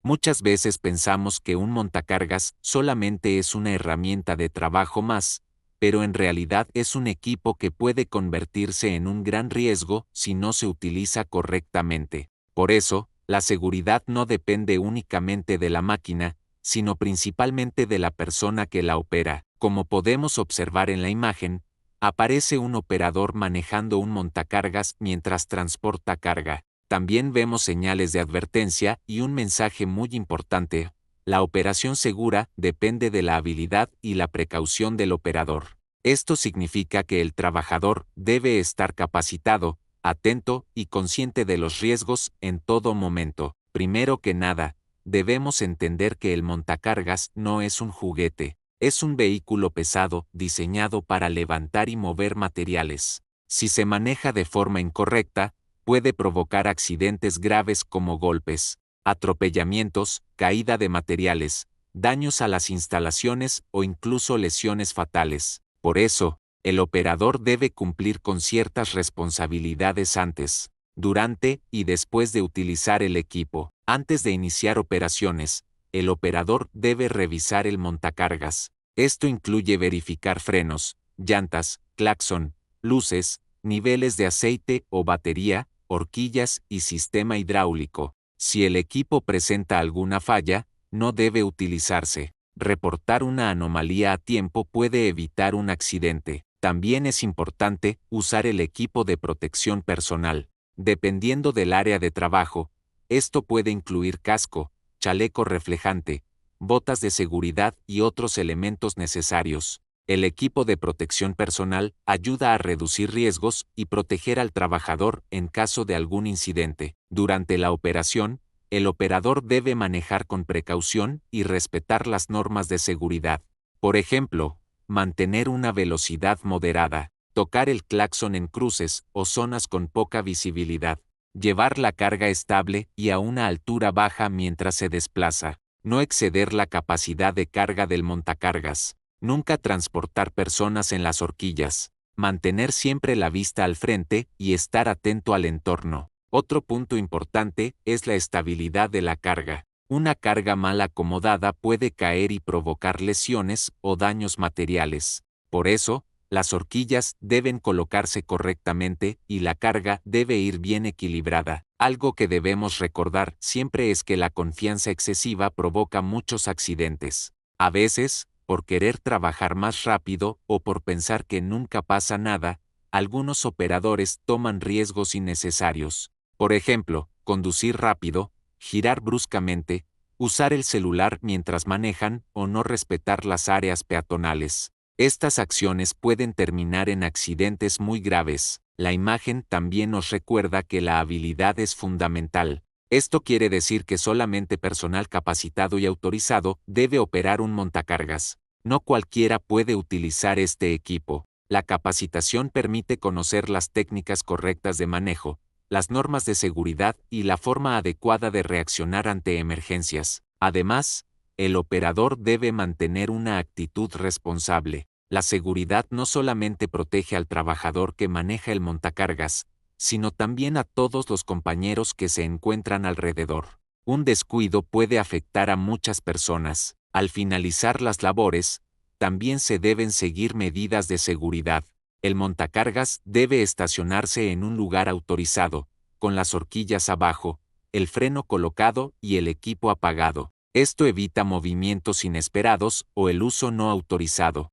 Muchas veces pensamos que un montacargas solamente es una herramienta de trabajo más, pero en realidad es un equipo que puede convertirse en un gran riesgo si no se utiliza correctamente. Por eso, la seguridad no depende únicamente de la máquina, sino principalmente de la persona que la opera. Como podemos observar en la imagen, aparece un operador manejando un montacargas mientras transporta carga. También vemos señales de advertencia y un mensaje muy importante. La operación segura depende de la habilidad y la precaución del operador. Esto significa que el trabajador debe estar capacitado, atento y consciente de los riesgos en todo momento. Primero que nada, debemos entender que el montacargas no es un juguete, es un vehículo pesado diseñado para levantar y mover materiales. Si se maneja de forma incorrecta, puede provocar accidentes graves como golpes, atropellamientos, caída de materiales, daños a las instalaciones o incluso lesiones fatales. Por eso, el operador debe cumplir con ciertas responsabilidades antes, durante y después de utilizar el equipo. Antes de iniciar operaciones, el operador debe revisar el montacargas. Esto incluye verificar frenos, llantas, claxon, luces, niveles de aceite o batería, horquillas y sistema hidráulico. Si el equipo presenta alguna falla, no debe utilizarse. Reportar una anomalía a tiempo puede evitar un accidente. También es importante usar el equipo de protección personal. Dependiendo del área de trabajo, esto puede incluir casco, chaleco reflejante, botas de seguridad y otros elementos necesarios. El equipo de protección personal ayuda a reducir riesgos y proteger al trabajador en caso de algún incidente. Durante la operación, el operador debe manejar con precaución y respetar las normas de seguridad. Por ejemplo, mantener una velocidad moderada, tocar el claxon en cruces o zonas con poca visibilidad, llevar la carga estable y a una altura baja mientras se desplaza, no exceder la capacidad de carga del montacargas. Nunca transportar personas en las horquillas, mantener siempre la vista al frente y estar atento al entorno. Otro punto importante es la estabilidad de la carga. Una carga mal acomodada puede caer y provocar lesiones o daños materiales. Por eso, las horquillas deben colocarse correctamente y la carga debe ir bien equilibrada. Algo que debemos recordar siempre es que la confianza excesiva provoca muchos accidentes. A veces, por querer trabajar más rápido o por pensar que nunca pasa nada, algunos operadores toman riesgos innecesarios. Por ejemplo, conducir rápido, girar bruscamente, usar el celular mientras manejan o no respetar las áreas peatonales. Estas acciones pueden terminar en accidentes muy graves. La imagen también nos recuerda que la habilidad es fundamental. Esto quiere decir que solamente personal capacitado y autorizado debe operar un montacargas. No cualquiera puede utilizar este equipo. La capacitación permite conocer las técnicas correctas de manejo, las normas de seguridad y la forma adecuada de reaccionar ante emergencias. Además, el operador debe mantener una actitud responsable. La seguridad no solamente protege al trabajador que maneja el montacargas, sino también a todos los compañeros que se encuentran alrededor. Un descuido puede afectar a muchas personas. Al finalizar las labores, también se deben seguir medidas de seguridad. El montacargas debe estacionarse en un lugar autorizado, con las horquillas abajo, el freno colocado y el equipo apagado. Esto evita movimientos inesperados o el uso no autorizado.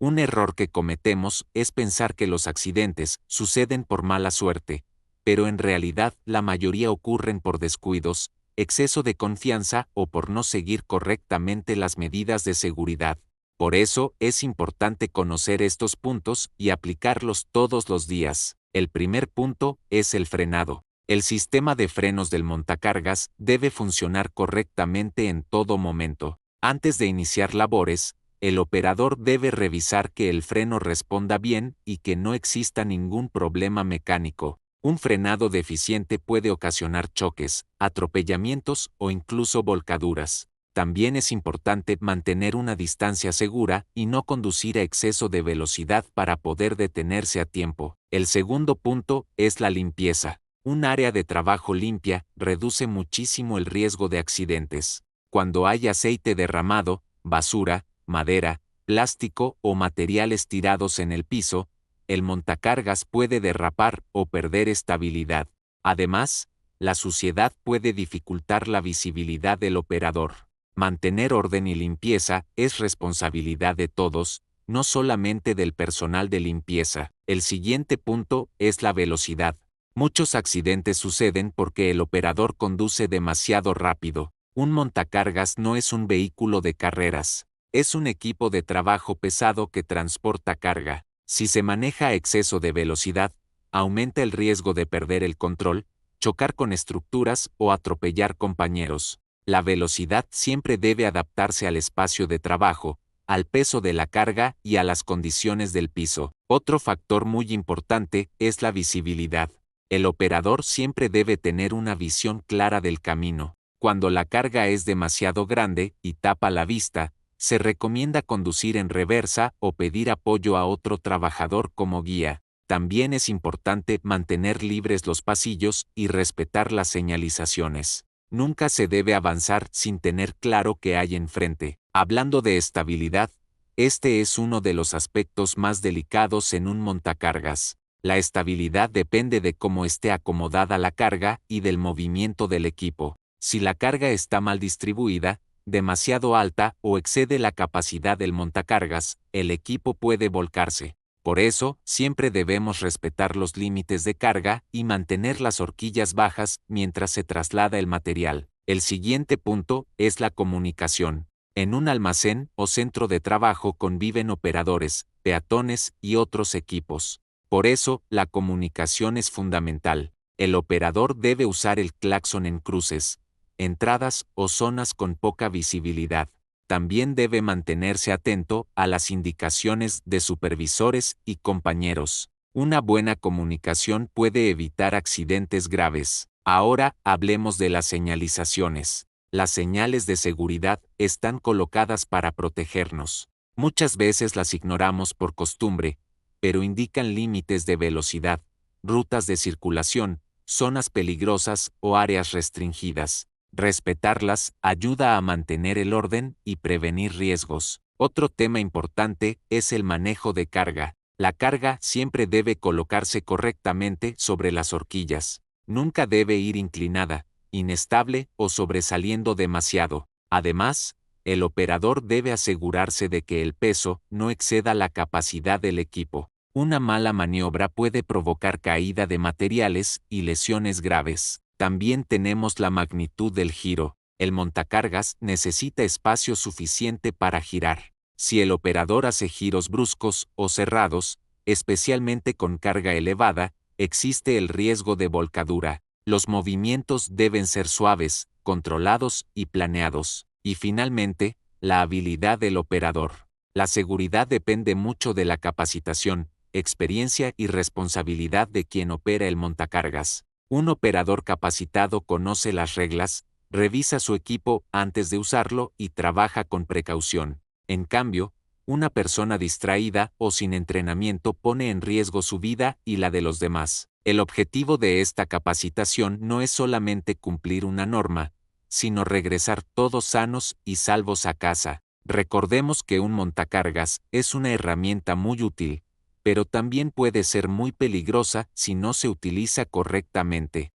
Un error que cometemos es pensar que los accidentes suceden por mala suerte, pero en realidad la mayoría ocurren por descuidos, exceso de confianza o por no seguir correctamente las medidas de seguridad. Por eso es importante conocer estos puntos y aplicarlos todos los días. El primer punto es el frenado. El sistema de frenos del montacargas debe funcionar correctamente en todo momento. Antes de iniciar labores, el operador debe revisar que el freno responda bien y que no exista ningún problema mecánico. Un frenado deficiente puede ocasionar choques, atropellamientos o incluso volcaduras. También es importante mantener una distancia segura y no conducir a exceso de velocidad para poder detenerse a tiempo. El segundo punto es la limpieza. Un área de trabajo limpia reduce muchísimo el riesgo de accidentes. Cuando hay aceite derramado, basura, madera, plástico o materiales tirados en el piso, el montacargas puede derrapar o perder estabilidad. Además, la suciedad puede dificultar la visibilidad del operador. Mantener orden y limpieza es responsabilidad de todos, no solamente del personal de limpieza. El siguiente punto es la velocidad. Muchos accidentes suceden porque el operador conduce demasiado rápido. Un montacargas no es un vehículo de carreras. Es un equipo de trabajo pesado que transporta carga. Si se maneja a exceso de velocidad, aumenta el riesgo de perder el control, chocar con estructuras o atropellar compañeros. La velocidad siempre debe adaptarse al espacio de trabajo, al peso de la carga y a las condiciones del piso. Otro factor muy importante es la visibilidad. El operador siempre debe tener una visión clara del camino. Cuando la carga es demasiado grande y tapa la vista, se recomienda conducir en reversa o pedir apoyo a otro trabajador como guía. También es importante mantener libres los pasillos y respetar las señalizaciones. Nunca se debe avanzar sin tener claro qué hay enfrente. Hablando de estabilidad, este es uno de los aspectos más delicados en un montacargas. La estabilidad depende de cómo esté acomodada la carga y del movimiento del equipo. Si la carga está mal distribuida, demasiado alta o excede la capacidad del montacargas, el equipo puede volcarse. Por eso, siempre debemos respetar los límites de carga y mantener las horquillas bajas mientras se traslada el material. El siguiente punto es la comunicación. En un almacén o centro de trabajo conviven operadores, peatones y otros equipos. Por eso, la comunicación es fundamental. El operador debe usar el claxon en cruces, entradas o zonas con poca visibilidad. También debe mantenerse atento a las indicaciones de supervisores y compañeros. Una buena comunicación puede evitar accidentes graves. Ahora hablemos de las señalizaciones. Las señales de seguridad están colocadas para protegernos. Muchas veces las ignoramos por costumbre, pero indican límites de velocidad, rutas de circulación, zonas peligrosas o áreas restringidas. Respetarlas ayuda a mantener el orden y prevenir riesgos. Otro tema importante es el manejo de carga. La carga siempre debe colocarse correctamente sobre las horquillas. Nunca debe ir inclinada, inestable o sobresaliendo demasiado. Además, el operador debe asegurarse de que el peso no exceda la capacidad del equipo. Una mala maniobra puede provocar caída de materiales y lesiones graves. También tenemos la magnitud del giro. El montacargas necesita espacio suficiente para girar. Si el operador hace giros bruscos o cerrados, especialmente con carga elevada, existe el riesgo de volcadura. Los movimientos deben ser suaves, controlados y planeados. Y finalmente, la habilidad del operador. La seguridad depende mucho de la capacitación, experiencia y responsabilidad de quien opera el montacargas. Un operador capacitado conoce las reglas, revisa su equipo antes de usarlo y trabaja con precaución. En cambio, Una persona distraída o sin entrenamiento pone en riesgo su vida y la de los demás. El objetivo de esta capacitación no es solamente cumplir una norma, sino regresar todos sanos y salvos a casa. Recordemos que un montacargas es una herramienta muy útil, pero también puede ser muy peligrosa si no se utiliza correctamente.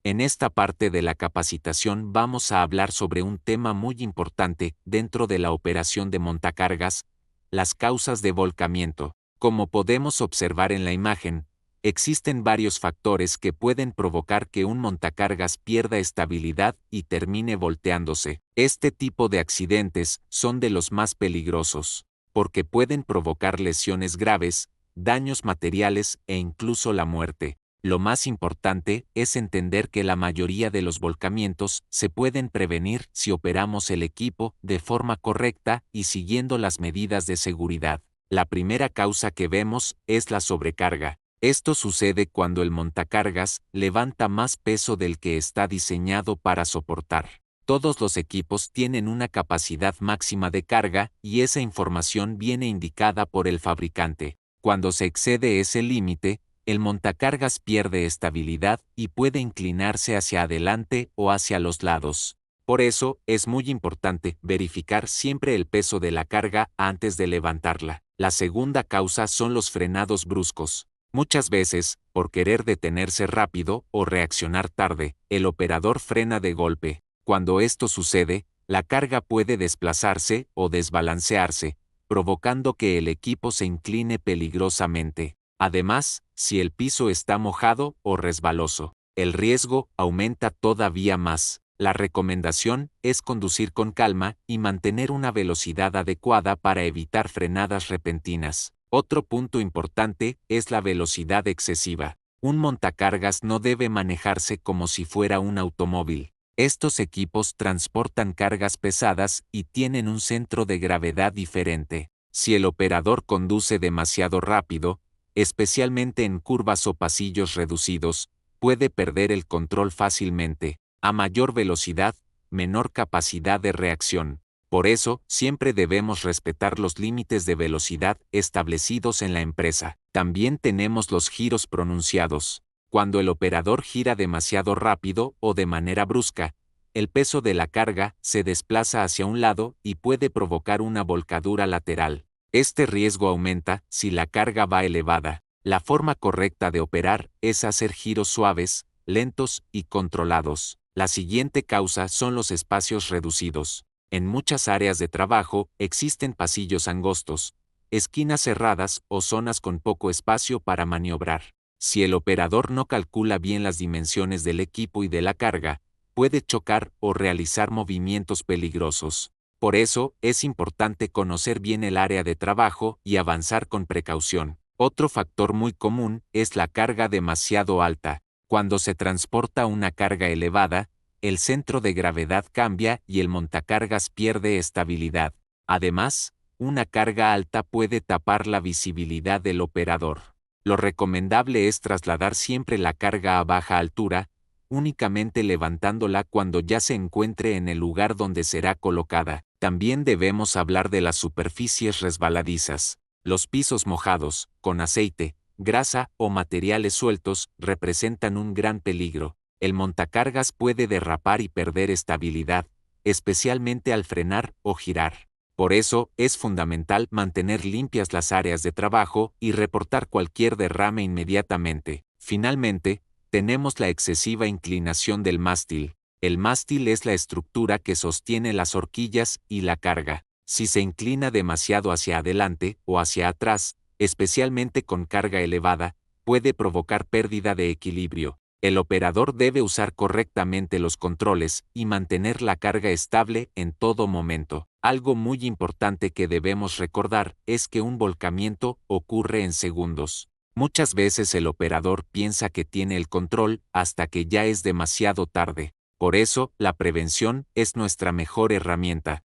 En esta parte de la capacitación vamos a hablar sobre un tema muy importante dentro de la operación de montacargas, las causas de volcamiento. Como podemos observar en la imagen, existen varios factores que pueden provocar que un montacargas pierda estabilidad y termine volteándose. Este tipo de accidentes son de los más peligrosos, porque pueden provocar lesiones graves, daños materiales e incluso la muerte. Lo más importante es entender que la mayoría de los volcamientos se pueden prevenir si operamos el equipo de forma correcta y siguiendo las medidas de seguridad. La primera causa que vemos es la sobrecarga. Esto sucede cuando el montacargas levanta más peso del que está diseñado para soportar. Todos los equipos tienen una capacidad máxima de carga y esa información viene indicada por el fabricante. Cuando se excede ese límite, el montacargas pierde estabilidad y puede inclinarse hacia adelante o hacia los lados. Por eso, es muy importante verificar siempre el peso de la carga antes de levantarla. La segunda causa son los frenados bruscos. Muchas veces, por querer detenerse rápido o reaccionar tarde, el operador frena de golpe. Cuando esto sucede, la carga puede desplazarse o desbalancearse, provocando que el equipo se incline peligrosamente. Además, si el piso está mojado o resbaloso, el riesgo aumenta todavía más. La recomendación es conducir con calma y mantener una velocidad adecuada para evitar frenadas repentinas. Otro punto importante es la velocidad excesiva. Un montacargas no debe manejarse como si fuera un automóvil. Estos equipos transportan cargas pesadas y tienen un centro de gravedad diferente. Si el operador conduce demasiado rápido, especialmente en curvas o pasillos reducidos, puede perder el control fácilmente. A mayor velocidad, menor capacidad de reacción. Por eso, siempre debemos respetar los límites de velocidad establecidos en la empresa. También tenemos los giros pronunciados. Cuando el operador gira demasiado rápido o de manera brusca, el peso de la carga se desplaza hacia un lado y puede provocar una volcadura lateral. Este riesgo aumenta si la carga va elevada. La forma correcta de operar es hacer giros suaves, lentos y controlados. La siguiente causa son los espacios reducidos. En muchas áreas de trabajo existen pasillos angostos, esquinas cerradas o zonas con poco espacio para maniobrar. Si el operador no calcula bien las dimensiones del equipo y de la carga, puede chocar o realizar movimientos peligrosos. Por eso, es importante conocer bien el área de trabajo y avanzar con precaución. Otro factor muy común es la carga demasiado alta. Cuando se transporta una carga elevada, el centro de gravedad cambia y el montacargas pierde estabilidad. Además, una carga alta puede tapar la visibilidad del operador. Lo recomendable es trasladar siempre la carga a baja altura, únicamente levantándola cuando ya se encuentre en el lugar donde será colocada. También debemos hablar de las superficies resbaladizas. Los pisos mojados, con aceite, grasa o materiales sueltos, representan un gran peligro. El montacargas puede derrapar y perder estabilidad, especialmente al frenar o girar. Por eso, es fundamental mantener limpias las áreas de trabajo y reportar cualquier derrame inmediatamente. Finalmente, tenemos la excesiva inclinación del mástil. El mástil es la estructura que sostiene las horquillas y la carga. Si se inclina demasiado hacia adelante o hacia atrás, especialmente con carga elevada, puede provocar pérdida de equilibrio. El operador debe usar correctamente los controles y mantener la carga estable en todo momento. Algo muy importante que debemos recordar es que un volcamiento ocurre en segundos. Muchas veces el operador piensa que tiene el control hasta que ya es demasiado tarde. Por eso, la prevención es nuestra mejor herramienta.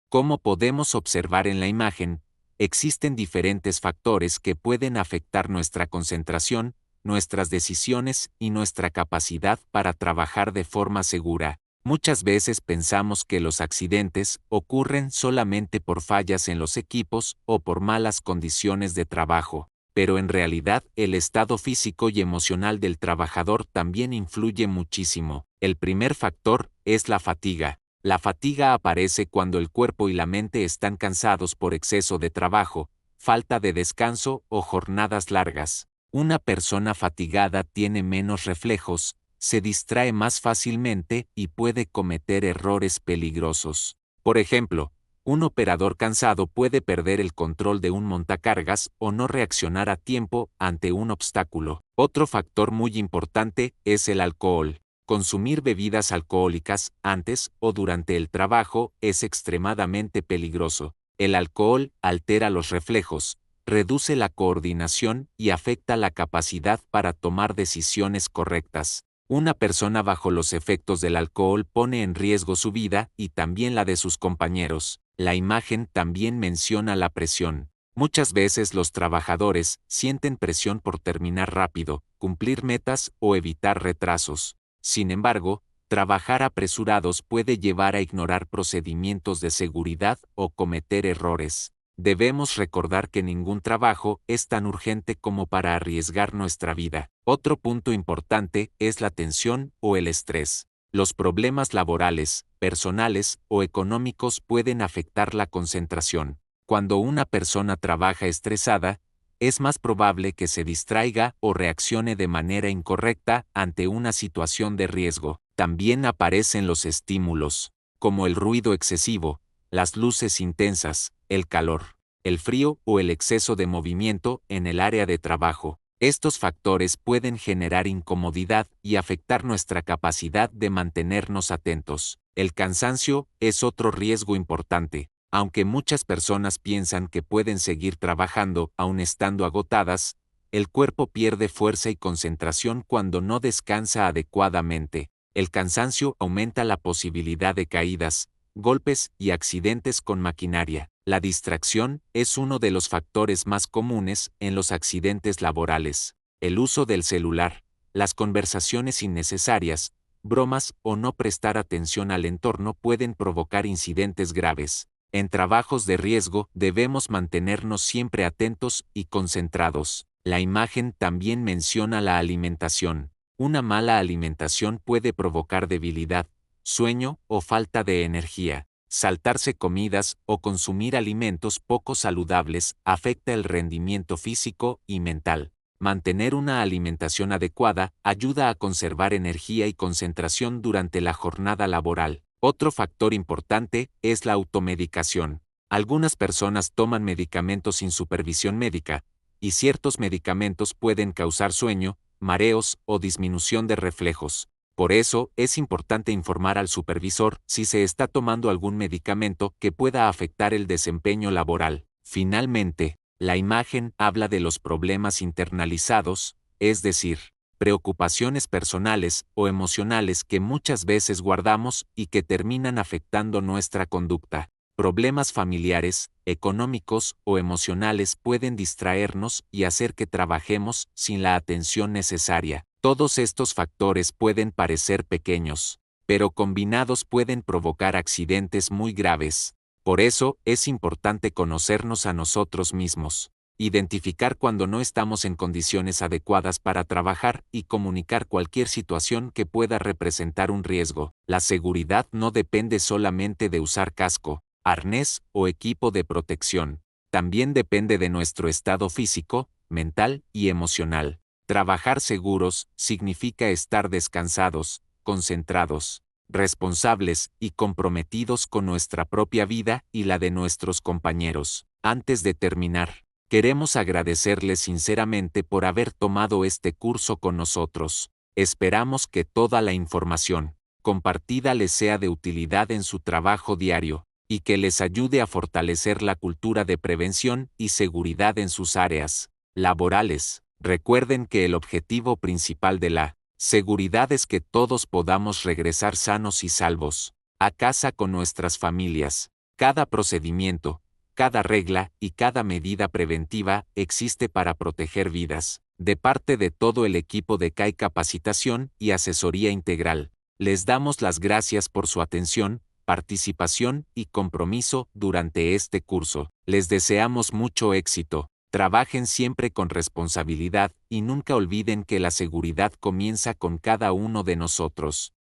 Como podemos observar en la imagen, existen diferentes factores que pueden afectar nuestra concentración, nuestras decisiones y nuestra capacidad para trabajar de forma segura. Muchas veces pensamos que los accidentes ocurren solamente por fallas en los equipos o por malas condiciones de trabajo, pero en realidad el estado físico y emocional del trabajador también influye muchísimo. El primer factor es la fatiga. La fatiga aparece cuando el cuerpo y la mente están cansados por exceso de trabajo, falta de descanso o jornadas largas. Una persona fatigada tiene menos reflejos, se distrae más fácilmente y puede cometer errores peligrosos. Por ejemplo, un operador cansado puede perder el control de un montacargas o no reaccionar a tiempo ante un obstáculo. Otro factor muy importante es el alcohol. Consumir bebidas alcohólicas antes o durante el trabajo es extremadamente peligroso. El alcohol altera los reflejos, reduce la coordinación y afecta la capacidad para tomar decisiones correctas. Una persona bajo los efectos del alcohol pone en riesgo su vida y también la de sus compañeros. La imagen también menciona la presión. Muchas veces los trabajadores sienten presión por terminar rápido, cumplir metas o evitar retrasos. Sin embargo, trabajar apresurados puede llevar a ignorar procedimientos de seguridad o cometer errores. Debemos recordar que ningún trabajo es tan urgente como para arriesgar nuestra vida. Otro punto importante es la tensión o el estrés. Los problemas laborales, personales o económicos pueden afectar la concentración. Cuando una persona trabaja estresada, es más probable que se distraiga o reaccione de manera incorrecta ante una situación de riesgo. También aparecen los estímulos, como el ruido excesivo, las luces intensas, el calor, el frío o el exceso de movimiento en el área de trabajo. Estos factores pueden generar incomodidad y afectar nuestra capacidad de mantenernos atentos. El cansancio es otro riesgo importante. Aunque muchas personas piensan que pueden seguir trabajando aun estando agotadas, el cuerpo pierde fuerza y concentración cuando no descansa adecuadamente. El cansancio aumenta la posibilidad de caídas, golpes y accidentes con maquinaria. La distracción es uno de los factores más comunes en los accidentes laborales. El uso del celular, las conversaciones innecesarias, bromas o no prestar atención al entorno pueden provocar incidentes graves. En trabajos de riesgo debemos mantenernos siempre atentos y concentrados. La imagen también menciona la alimentación. Una mala alimentación puede provocar debilidad, sueño o falta de energía. Saltarse comidas o consumir alimentos poco saludables afecta el rendimiento físico y mental. Mantener una alimentación adecuada ayuda a conservar energía y concentración durante la jornada laboral. Otro factor importante es la automedicación. Algunas personas toman medicamentos sin supervisión médica, y ciertos medicamentos pueden causar sueño, mareos o disminución de reflejos. Por eso, es importante informar al supervisor si se está tomando algún medicamento que pueda afectar el desempeño laboral. Finalmente, la imagen habla de los problemas internalizados, es decir, preocupaciones personales o emocionales que muchas veces guardamos y que terminan afectando nuestra conducta. Problemas familiares, económicos o emocionales pueden distraernos y hacer que trabajemos sin la atención necesaria. Todos estos factores pueden parecer pequeños, pero combinados pueden provocar accidentes muy graves. Por eso, es importante conocernos a nosotros mismos, identificar cuando no estamos en condiciones adecuadas para trabajar y comunicar cualquier situación que pueda representar un riesgo. La seguridad no depende solamente de usar casco, arnés o equipo de protección. También depende de nuestro estado físico, mental y emocional. Trabajar seguros significa estar descansados, concentrados, responsables y comprometidos con nuestra propia vida y la de nuestros compañeros. Antes de terminar, queremos agradecerles sinceramente por haber tomado este curso con nosotros. Esperamos que toda la información compartida les sea de utilidad en su trabajo diario y que les ayude a fortalecer la cultura de prevención y seguridad en sus áreas laborales. Recuerden que el objetivo principal de la seguridad es que todos podamos regresar sanos y salvos a casa con nuestras familias. Cada procedimiento, cada regla y cada medida preventiva existe para proteger vidas. De parte de todo el equipo de CAI Capacitación y Asesoría Integral, Les damos las gracias por su atención, participación y compromiso durante este curso. Les deseamos mucho éxito. Trabajen siempre con responsabilidad y nunca olviden que la seguridad comienza con cada uno de nosotros.